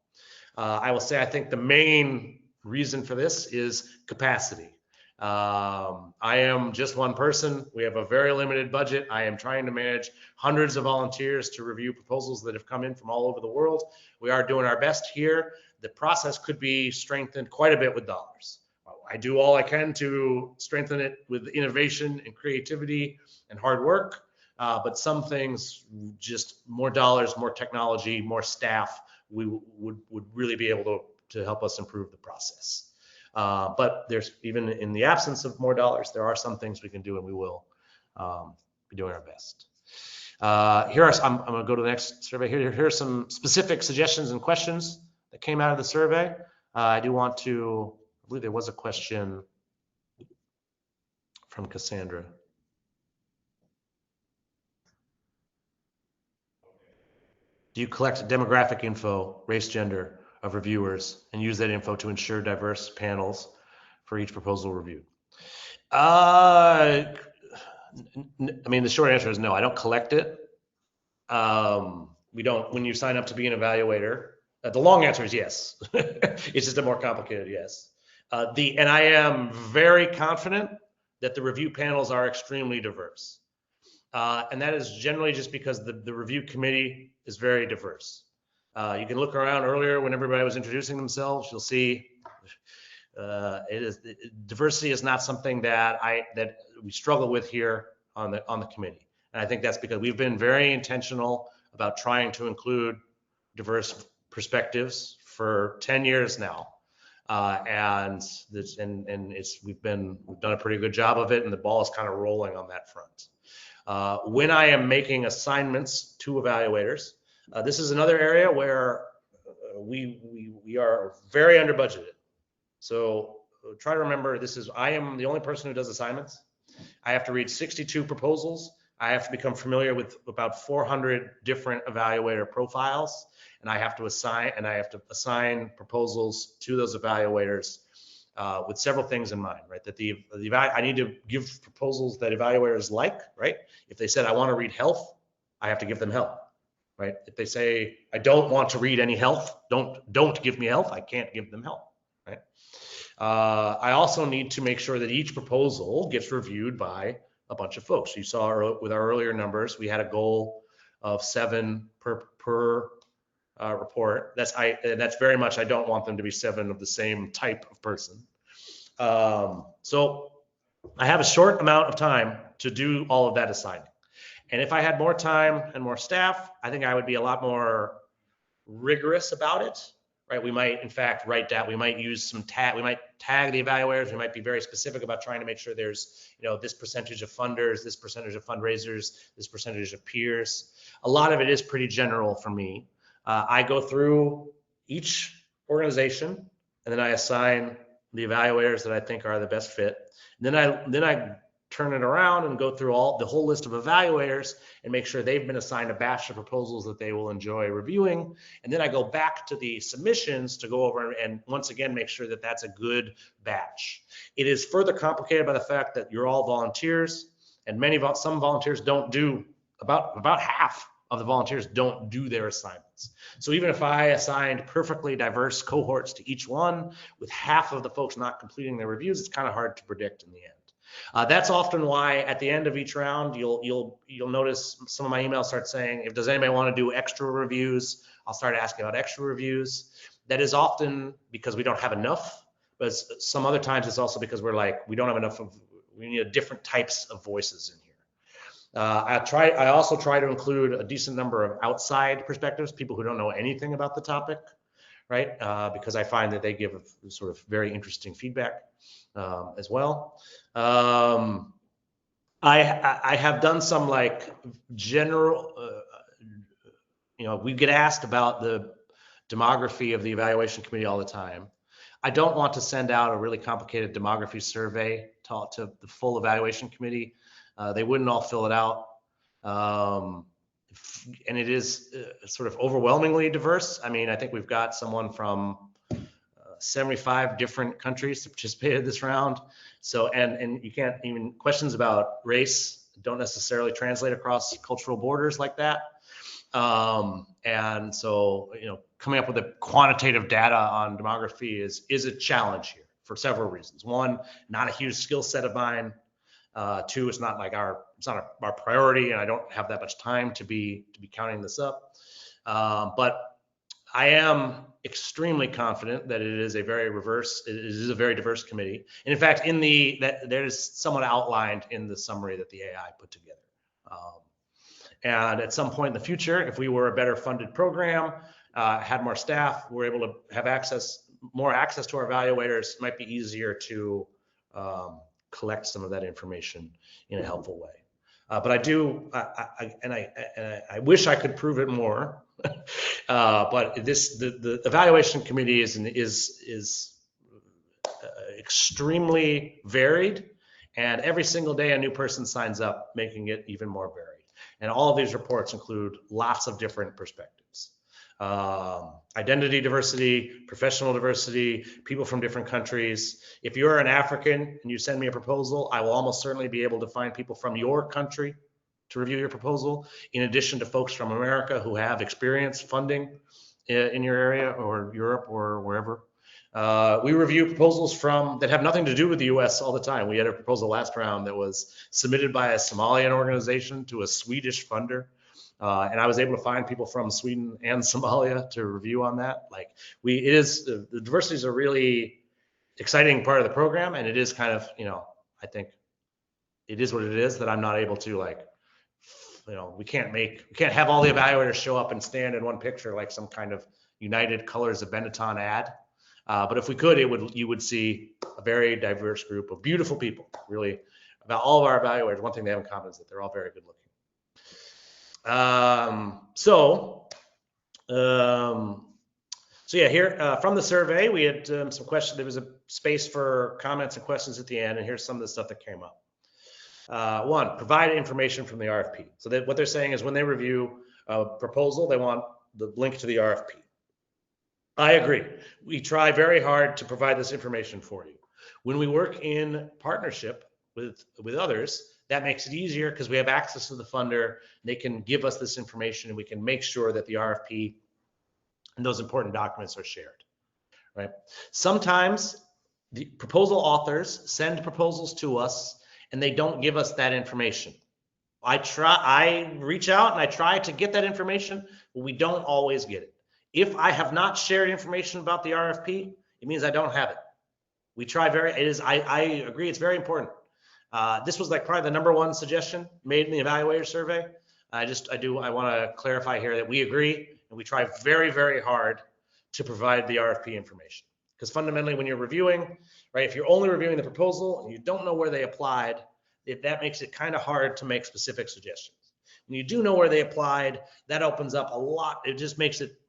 I will say I think the main reason for this is capacity. I am just one person. We have a very limited budget. I am trying to manage hundreds of volunteers to review proposals that have come in from all over the world. We are doing our best here. The process could be strengthened quite a bit with dollars. I do all I can to strengthen it with innovation and creativity and hard work, but some things, just more dollars, more technology, more staff, we would really be able to help us improve the process. But there's, even in the absence of more dollars, there are some things we can do, and we will be doing our best. I'm going to go to the next survey. Here are some specific suggestions and questions that came out of the survey. I believe there was a question from Cassandra. Do you collect demographic info, race, gender of reviewers, and use that info to ensure diverse panels for each proposal reviewed? I mean, the short answer is no. I don't collect it. We don't. When you sign up to be an evaluator, the long answer is yes. It's just a more complicated yes. And I am very confident that the review panels are extremely diverse. And that is generally just because the review committee is very diverse. You can look around earlier when everybody was introducing themselves, you'll see diversity is not something that we struggle with here on the committee. And I think that's because we've been very intentional about trying to include diverse perspectives for 10 years now. We've done a pretty good job of it, and the ball is kind of rolling on that front. When I am making assignments to evaluators, this is another area where we are very under budgeted. So try to remember, I am the only person who does assignments. I have to read 62 proposals. I have to become familiar with about 400 different evaluator profiles, and I have to assign proposals to those evaluators with several things in mind, right? That I need to give proposals that evaluators like, right? If they said I want to read health, I have to give them health, right? If they say I don't want to read any health, don't give me health, I can't give them health, right? I also need to make sure that each proposal gets reviewed by a bunch of folks. You saw with our earlier numbers, we had a goal of 7 per report. That's very much, I don't want them to be 7 of the same type of person. So I have a short amount of time to do all of that assigning. And if I had more time and more staff, I think I would be a lot more rigorous about it, right? We might, in fact, write down, we might use some we might tag the evaluators. We might be very specific about trying to make sure there's, this percentage of funders, this percentage of fundraisers, this percentage of peers. A lot of it is pretty general for me. I go through each organization and then I assign the evaluators that I think are the best fit. And then I turn it around and go through the whole list of evaluators and make sure they've been assigned a batch of proposals that they will enjoy reviewing. And then I go back to the submissions to go over and once again make sure that that's a good batch. It is further complicated by the fact that you're all volunteers, and some volunteers don't do, about half of the volunteers don't do their assignments. So even if I assigned perfectly diverse cohorts to each one, with half of the folks not completing their reviews, it's kind of hard to predict in the end. That's often why at the end of each round, you'll notice some of my emails start saying, does anybody want to do extra reviews? I'll start asking about extra reviews. That is often because we don't have enough, but some other times it's also because we don't have enough we need different types of voices in here. I also try to include a decent number of outside perspectives, people who don't know anything about the topic, right? Because I find that they give a sort of very interesting feedback as well. I have done some general, we get asked about the demography of the evaluation committee all the time. I don't want to send out a really complicated demography survey to the full evaluation committee. They wouldn't all fill it out. And it is sort of overwhelmingly diverse. I mean, I think we've got someone from 75 different countries to participate in this round. So, and you can't even, questions about race don't necessarily translate across cultural borders like that. And so, coming up with a quantitative data on demography is a challenge here for several reasons. One, not a huge skill set of mine. Two, it's not our priority, and I don't have that much time to be counting this up. But I am extremely confident that it is a very diverse committee. And in fact, that is somewhat outlined in the summary that the AI put together. And at some point in the future, if we were a better funded program, had more staff, we're able to have more access to our evaluators, it might be easier to collect some of that information in a helpful way. But I wish I could prove it more. But the evaluation committee is extremely varied, and every single day a new person signs up, making it even more varied. And all of these reports include lots of different perspectives. Identity diversity, professional diversity, people from different countries. If you're an African and you send me a proposal, I will almost certainly be able to find people from your country to review your proposal, in addition to folks from America who have experience funding in your area or Europe or wherever. We review proposals that have nothing to do with the US all the time. We had a proposal last round that was submitted by a Somalian organization to a Swedish funder. And I was able to find people from Sweden and Somalia to review on that. Like the diversity is a really exciting part of the program, and it is kind of, I think it is what it is that I'm not able to we can't have all the evaluators show up and stand in one picture like some kind of United Colors of Benetton ad. But if we could, you would see a very diverse group of beautiful people. Really, about all of our evaluators, one thing they have in common is that they're all very good looking. So yeah, here from the survey, we had some questions. There was a space for comments and questions at the end, and here's some of the stuff that came up. One, provide information from the RFP. So that what they're saying is when they review a proposal, they want the link to the RFP. I agree. We try very hard to provide this information for you. When we work in partnership with others, that makes it easier because we have access to the funder. They can give us this information, and we can make sure that the RFP and those important documents are shared, right? Sometimes the proposal authors send proposals to us and they don't give us that information. I reach out and I try to get that information, but we don't always get it. If I have not shared information about the RFP, it means I don't have it. We try I agree, it's very important. This was like probably the #1 suggestion made in the evaluator survey. I want to clarify here that we agree and we try very, very hard to provide the RFP information. Because fundamentally, when you're reviewing, right, if you're only reviewing the proposal and you don't know where they applied, that makes it kind of hard to make specific suggestions. When you do know where they applied, that opens up a lot. It just makes it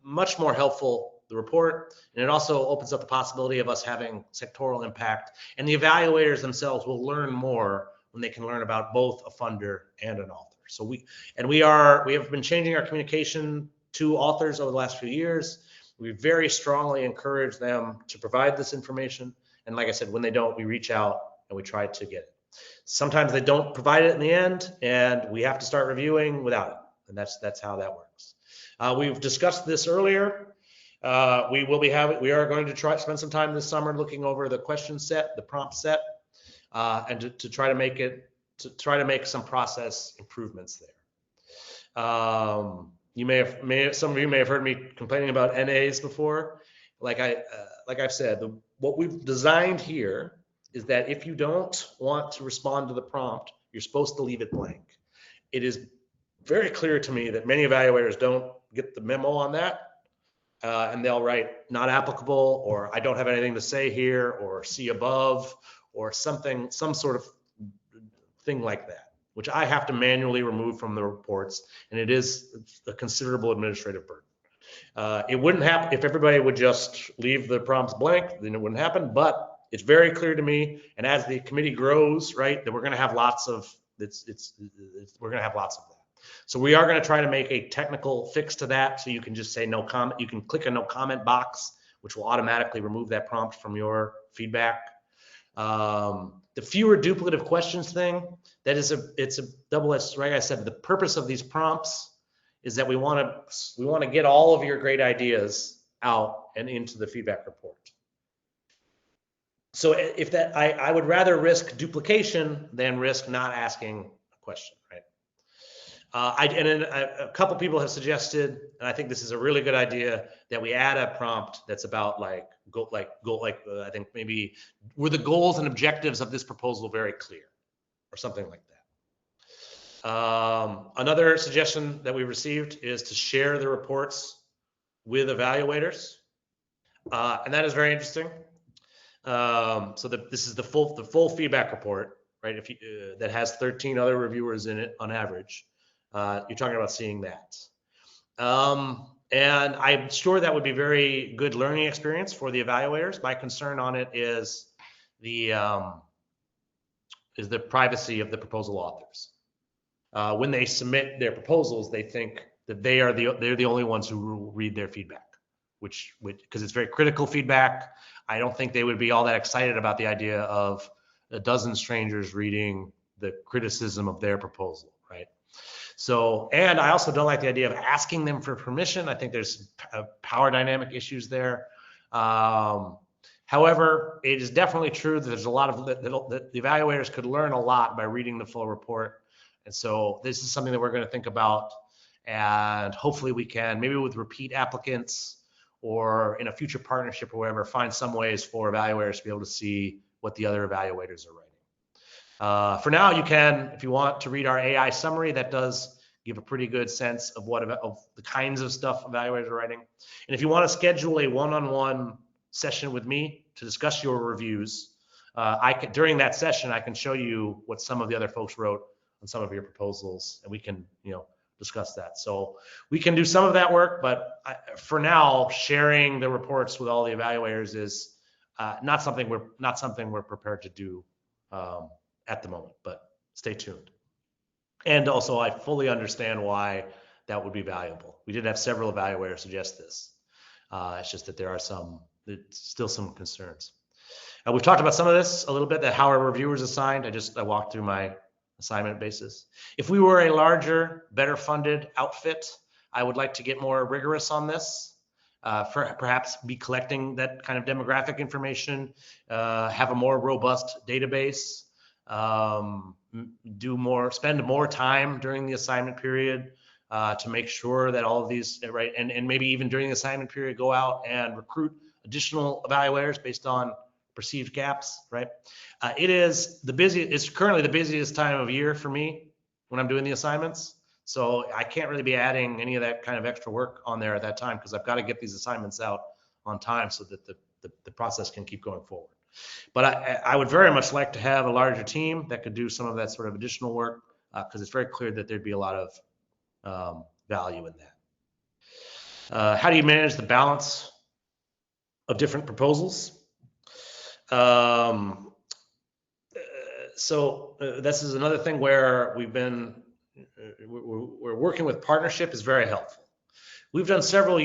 much more helpful, the report, and it also opens up the possibility of us having sectoral impact. And the evaluators themselves will learn more when they can learn about both a funder and an author. So we have been changing our communication to authors over the last few years. We very strongly encourage them to provide this information. And like I said, when they don't, we reach out and we try to get it. Sometimes they don't provide it in the end, and we have to start reviewing without it. And that's how that works. We've discussed this earlier. We are going to spend some time this summer looking over the question set, the prompt set, and to try to make some process improvements there. Some of you may have heard me complaining about NAs before. Like I've said, what we've designed here is that if you don't want to respond to the prompt, you're supposed to leave it blank. It is very clear to me that many evaluators don't get the memo on that, and they'll write not applicable, or I don't have anything to say here, or see above, or some sort of thing like that, which I have to manually remove from the reports, and it is a considerable administrative burden. It wouldn't happen if everybody would just leave the prompts blank, then it wouldn't happen, but it's very clear to me, and as the committee grows, right, that we're going to have lots of that. So we are going to try to make a technical fix to that, so you can just say no comment. You can click a no comment box, which will automatically remove that prompt from your feedback. The fewer duplicative questions thing, it's a double-edged, like I said, the purpose of these prompts is that we want to get all of your great ideas out and into the feedback report. So I would rather risk duplication than risk not asking a question, right? A couple people have suggested, and I think this is a really good idea, that we add a prompt that's about I think maybe were the goals and objectives of this proposal very clear, or something like that. Another suggestion that we received is to share the reports with evaluators, and that is very interesting. This is the full feedback report, right? That has 13 other reviewers in it on average. You're talking about seeing that. And I'm sure that would be very good learning experience for the evaluators. My concern on it is the privacy of the proposal authors. When they submit their proposals, they think that they're the only ones who read their feedback, which because it's very critical feedback. I don't think they would be all that excited about the idea of a dozen strangers reading the criticism of their proposal, right? So, and I also don't like the idea of asking them for permission. I think there's power dynamic issues there. However, it is definitely true that there's a lot of that the evaluators could learn a lot by reading the full report. And so this is something that we're going to think about, and hopefully we can, maybe with repeat applicants or in a future partnership or whatever, find some ways for evaluators to be able to see what the other evaluators are writing. For now, you can, if you want to read our AI summary, that does give a pretty good sense of of the kinds of stuff evaluators are writing. And if you want to schedule a one-on-one session with me to discuss your reviews, during that session, I can show you what some of the other folks wrote on some of your proposals, and we can, discuss that. So we can do some of that work, but for now, sharing the reports with all the evaluators is not something we're prepared to do at the moment. But stay tuned. And also, I fully understand why that would be valuable. We did have several evaluators suggest this. It's just that there are still some concerns. We've talked about some of this a little bit, that how our reviewers assigned. I walked through my assignment basis. If we were a larger, better funded outfit, I would like to get more rigorous on this. Perhaps be collecting that kind of demographic information, have a more robust database, spend more time during the assignment period to make sure that all of these, right, and maybe even during the assignment period, go out and recruit additional evaluators based on perceived gaps, right? It's currently the busiest time of year for me when I'm doing the assignments. So I can't really be adding any of that kind of extra work on there at that time, because I've got to get these assignments out on time so that the process can keep going forward. But I would very much like to have a larger team that could do some of that sort of additional work, because it's very clear that there'd be a lot of value in that. How do you manage the balance of different proposals? So this is another thing where we're working with partnership is very helpful. We've done several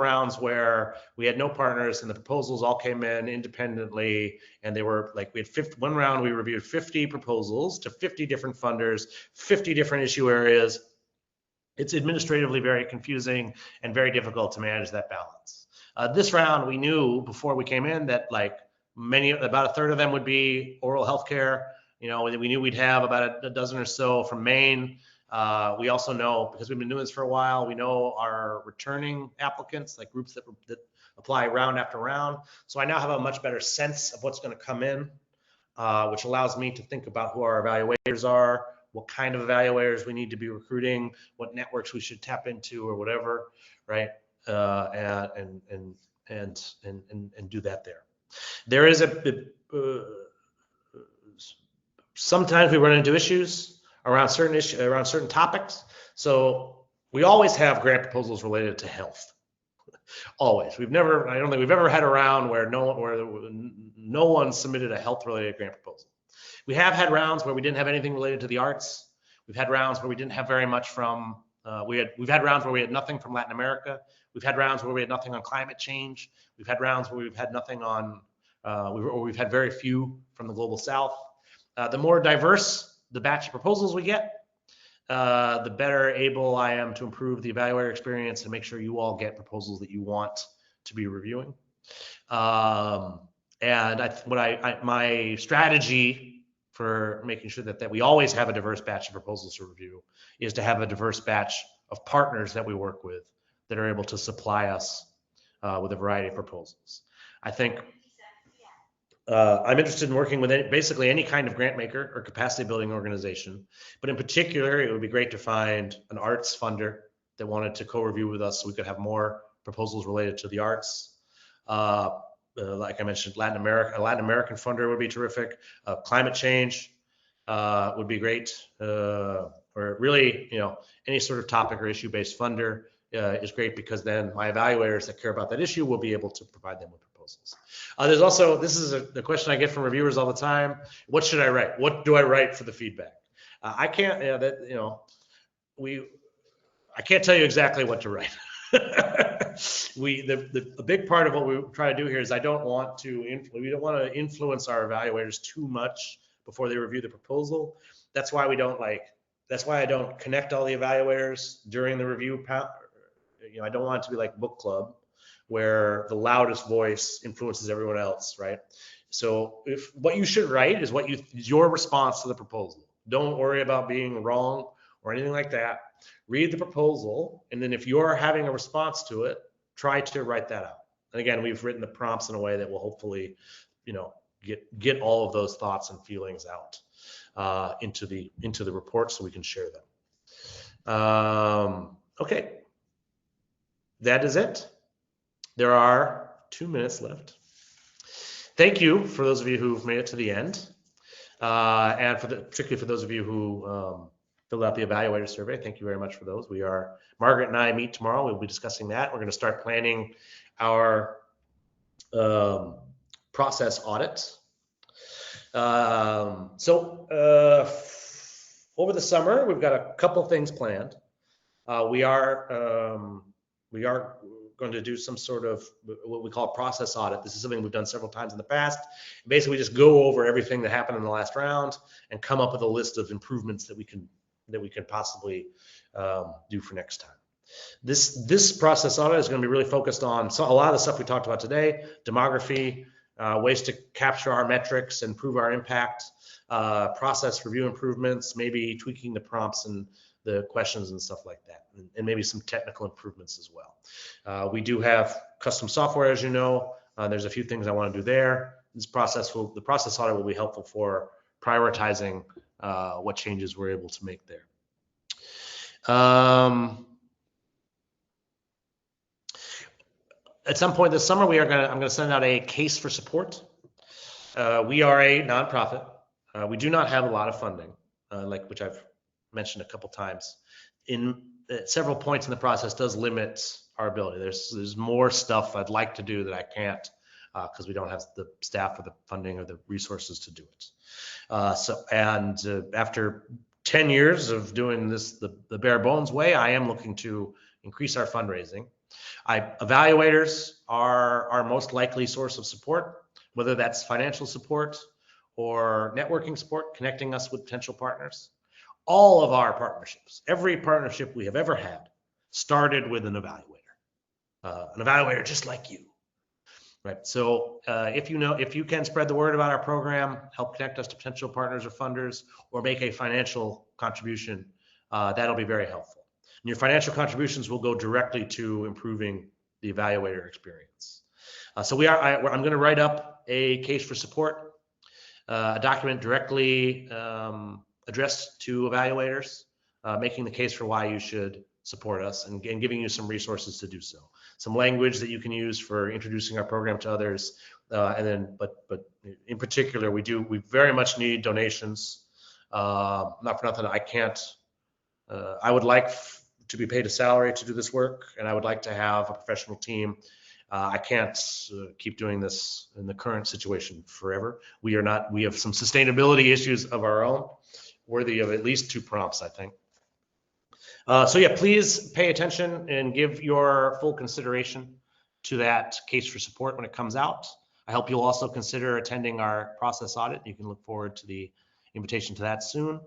rounds where we had no partners and the proposals all came in independently, and they were like, one round we reviewed 50 proposals to 50 different funders, 50 different issue areas. It's administratively very confusing and very difficult to manage that balance. This round, we knew before we came in that about a third of them would be oral healthcare. We knew we'd have about a dozen or so from Maine. We also know, because we've been doing this for a while, we know our returning applicants, like groups that apply round after round. So I now have a much better sense of what's going to come in, which allows me to think about who our evaluators are, what kind of evaluators we need to be recruiting, what networks we should tap into or whatever, right? And do that there. There is sometimes we run into issues around certain topics. So we always have grant proposals related to health. Always. I don't think we've ever had a round where no one submitted a health-related grant proposal. We have had rounds where we didn't have anything related to the arts. We've had rounds where we didn't have very much from. We've had rounds where we had nothing from Latin America. We've had rounds where we had nothing on climate change. We've had rounds where we've had nothing on, we've had very few from the global south. The more diverse the batch of proposals we get, the better able I am to improve the evaluator experience and make sure you all get proposals that you want to be reviewing. My strategy for making sure that we always have a diverse batch of proposals to review is to have a diverse batch of partners that we work with that are able to supply us with a variety of proposals. I think I'm interested in working with basically any kind of grant maker or capacity building organization, but in particular, it would be great to find an arts funder that wanted to co-review with us so we could have more proposals related to the arts. Like I mentioned, a Latin American funder would be terrific. Climate change would be great. Or really, any sort of topic or issue-based funder is great, because then my evaluators that care about that issue will be able to provide them with proposals. There's also, this is the question I get from reviewers all the time. What should I write? What do I write for the feedback? I can't, I can't tell you exactly what to write. A big part of what we try to do here is we don't want to influence our evaluators too much before they review the proposal. That's why I don't connect all the evaluators during the review. I don't want it to be like book club where the loudest voice influences everyone else, right? So if what you should write is your response to the proposal. Don't worry about being wrong or anything like that. Read the proposal, and then if you're having a response to it, try to write that out. And again, we've written the prompts in a way that will hopefully, get all of those thoughts and feelings out into the report so we can share them. Okay, that is it. There are 2 minutes left. Thank you for those of you who've made it to the end, and particularly for those of you who filled out the evaluator survey. Thank you very much for those. Margaret and I meet tomorrow. We'll be discussing that. We're going to start planning our process audit. Over the summer, we've got a couple things planned. We are going to do some sort of what we call a process audit. This is something we've done several times in the past. Basically, we just go over everything that happened in the last round and come up with a list of improvements that we can possibly do for next time. This process audit is going to be really focused on a lot of the stuff we talked about today: demography, ways to capture our metrics and prove our impact, process review improvements, maybe tweaking the prompts and the questions and stuff like that, and maybe some technical improvements as well. We do have custom software, as you know. There's a few things I want to do there. The process audit will be helpful for prioritizing what changes we're able to make there. At some point this summer, I'm going to send out a case for support. We are a nonprofit. We do not have a lot of funding, which I've mentioned a couple times. At several points in the process does limit our ability. There's more stuff I'd like to do that I can't because we don't have the staff or the funding or the resources to do it. After 10 years of doing this the bare bones way, I am looking to increase our fundraising. Evaluators are our most likely source of support, whether that's financial support or networking support, connecting us with potential partners. All of our partnerships, every partnership we have ever had, started with an evaluator just like you, right? So if you can spread the word about our program, help connect us to potential partners or funders, or make a financial contribution, that'll be very helpful. And your financial contributions will go directly to improving the evaluator experience. I'm going to write up a case for support, a document directly addressed to evaluators, making the case for why you should support us and giving you some resources to do so. Some language that you can use for introducing our program to others. But in particular, we very much need donations. Not for nothing, I would like to be paid a salary to do this work, and I would like to have a professional team. I can't keep doing this in the current situation forever. We have some sustainability issues of our own, worthy of at least 2 prompts, I think. Please pay attention and give your full consideration to that case for support when it comes out. I hope you'll also consider attending our process audit. You can look forward to the invitation to that soon.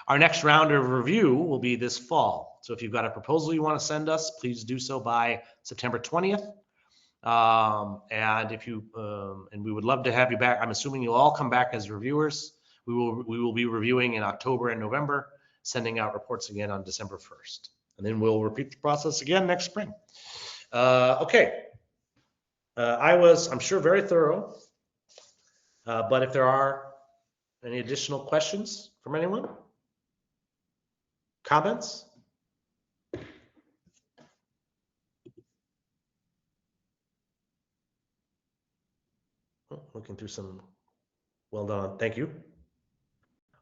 Our next round of review will be this fall. So if you've got a proposal you want to send us, please do so by September 20th. And we would love to have you back. I'm assuming you'll all come back as reviewers. We will be reviewing in October and November, sending out reports again on December 1st. And then we'll repeat the process again next spring. Okay. I was, I'm sure, very thorough. But if there are any additional questions from anyone? Comments? Looking through some, well done, thank you.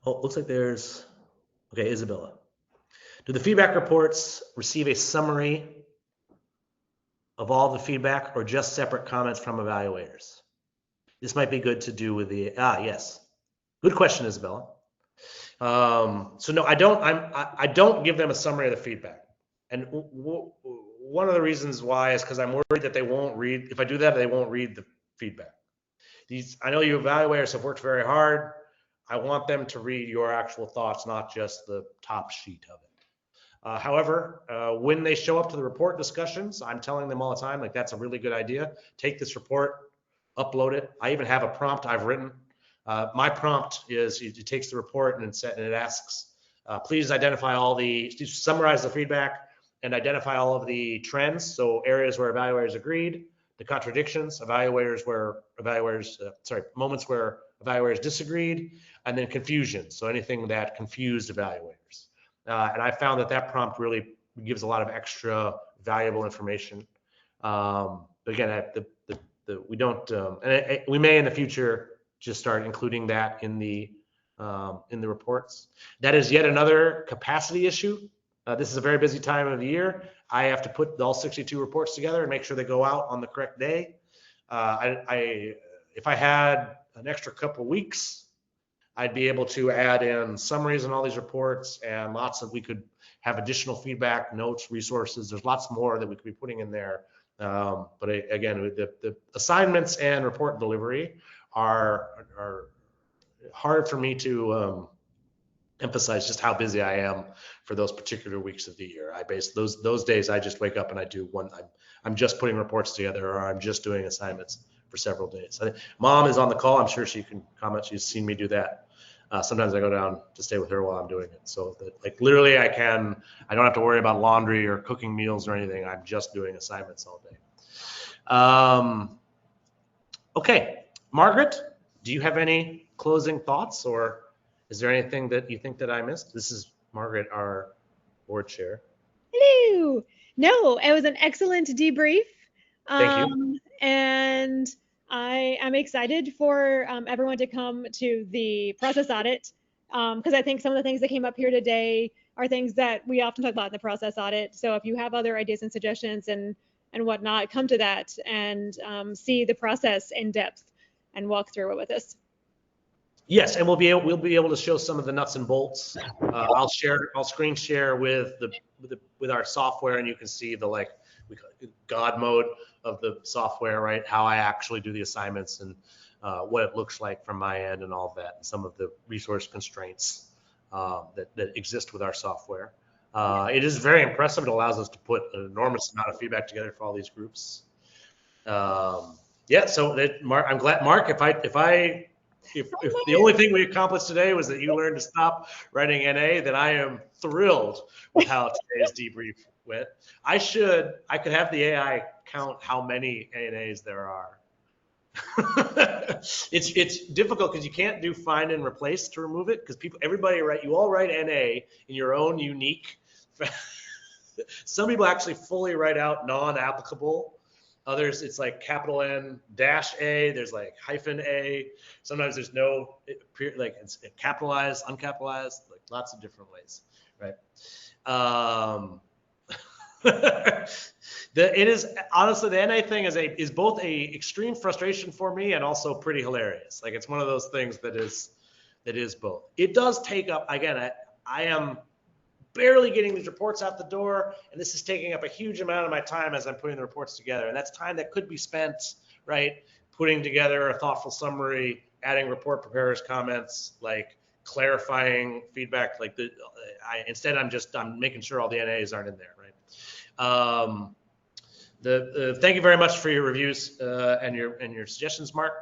Oh, looks like there's, okay, Isabella. Do the feedback reports receive a summary of all the feedback or just separate comments from evaluators? This might be good to do with the, yes. Good question, Isabella. So no, I don't give them a summary of the feedback. And one of the reasons why is because I'm worried that they won't read, if I do that, they won't read the feedback. I know you evaluators have worked very hard. I want them to read your actual thoughts, not just the top sheet of it. However, when they show up to the report discussions, I'm telling them all the time, like, that's a really good idea. Take this report, upload it. I even have a prompt I've written. My prompt is it takes the report and it asks, please identify summarize the feedback and identify all of the trends. So areas where evaluators agreed, the contradictions, moments where evaluators disagreed, and then confusion. So anything that confused evaluators. And I found that prompt really gives a lot of extra valuable information. But again, we don't, and we may in the future just start including that in the reports. That is yet another capacity issue. This is a very busy time of the year. I have to put all 62 reports together and make sure they go out on the correct day. If I had an extra couple of weeks, I'd be able to add in summaries in all these reports and we could have additional feedback, notes, resources. There's lots more that we could be putting in there. But again, the assignments and report delivery are hard for me to emphasize just how busy I am for those particular weeks of the year. I base those days, I just wake up and I do one. I'm just putting reports together, or I'm just doing assignments for several days. Mom is on the call. I'm sure she can comment. She's seen me do that. Sometimes I go down to stay with her while I'm doing it. So that, like, literally I don't have to worry about laundry or cooking meals or anything. I'm just doing assignments all day. Okay, Margaret, do you have any closing thoughts, or is there anything that you think that I missed? This is Margaret, our board chair. Hello. No, it was an excellent debrief. Thank you. And I am excited for everyone to come to the process audit, because I think some of the things that came up here today are things that we often talk about in the process audit. So if you have other ideas and suggestions and whatnot, come to that and see the process in depth and walk through it with us. Yes, and we'll be able to show some of the nuts and bolts. I'll screen share with our software, and you can see the God mode of the software, right? How I actually do the assignments and what it looks like from my end and all of that, and some of the resource constraints that exist with our software. It is very impressive. It allows us to put an enormous amount of feedback together for all these groups. Yeah, so Mark, I'm glad, Mark, if the only thing we accomplished today was that you learned to stop writing NA, then I am thrilled with how today's debrief went. I could have the AI count how many ANAs there are. It's difficult because you can't do find and replace to remove it, because you all write NA in your own unique. Some people actually fully write out non-applicable. Others, it's like capital N -A. There's like -A. Sometimes there's no, it's capitalized, uncapitalized, like lots of different ways, right? It is honestly, the NA thing is both a extreme frustration for me and also pretty hilarious. Like, it's one of those things that is both. It does take up, again, I am barely getting these reports out the door, and this is taking up a huge amount of my time as I'm putting the reports together. And that's time that could be spent, right, putting together a thoughtful summary, adding report preparers' comments, like clarifying feedback. Instead, I'm making sure all the NAs aren't in there, right? Thank you very much for your reviews and your suggestions, Mark.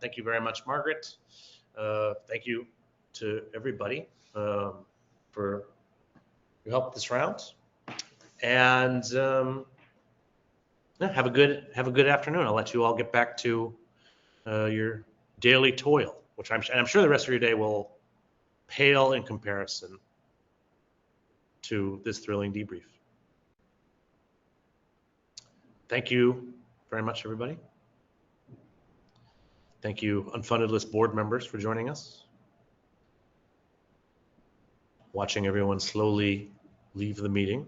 Thank you very much, Margaret. Thank you to everybody for your help this round, and have a good afternoon. I'll let you all get back to your daily toil, which I'm sure the rest of your day will pale in comparison to this thrilling debrief. Thank you very much, everybody. Thank you, Unfunded List board members, for joining us. Watching everyone slowly leave the meeting.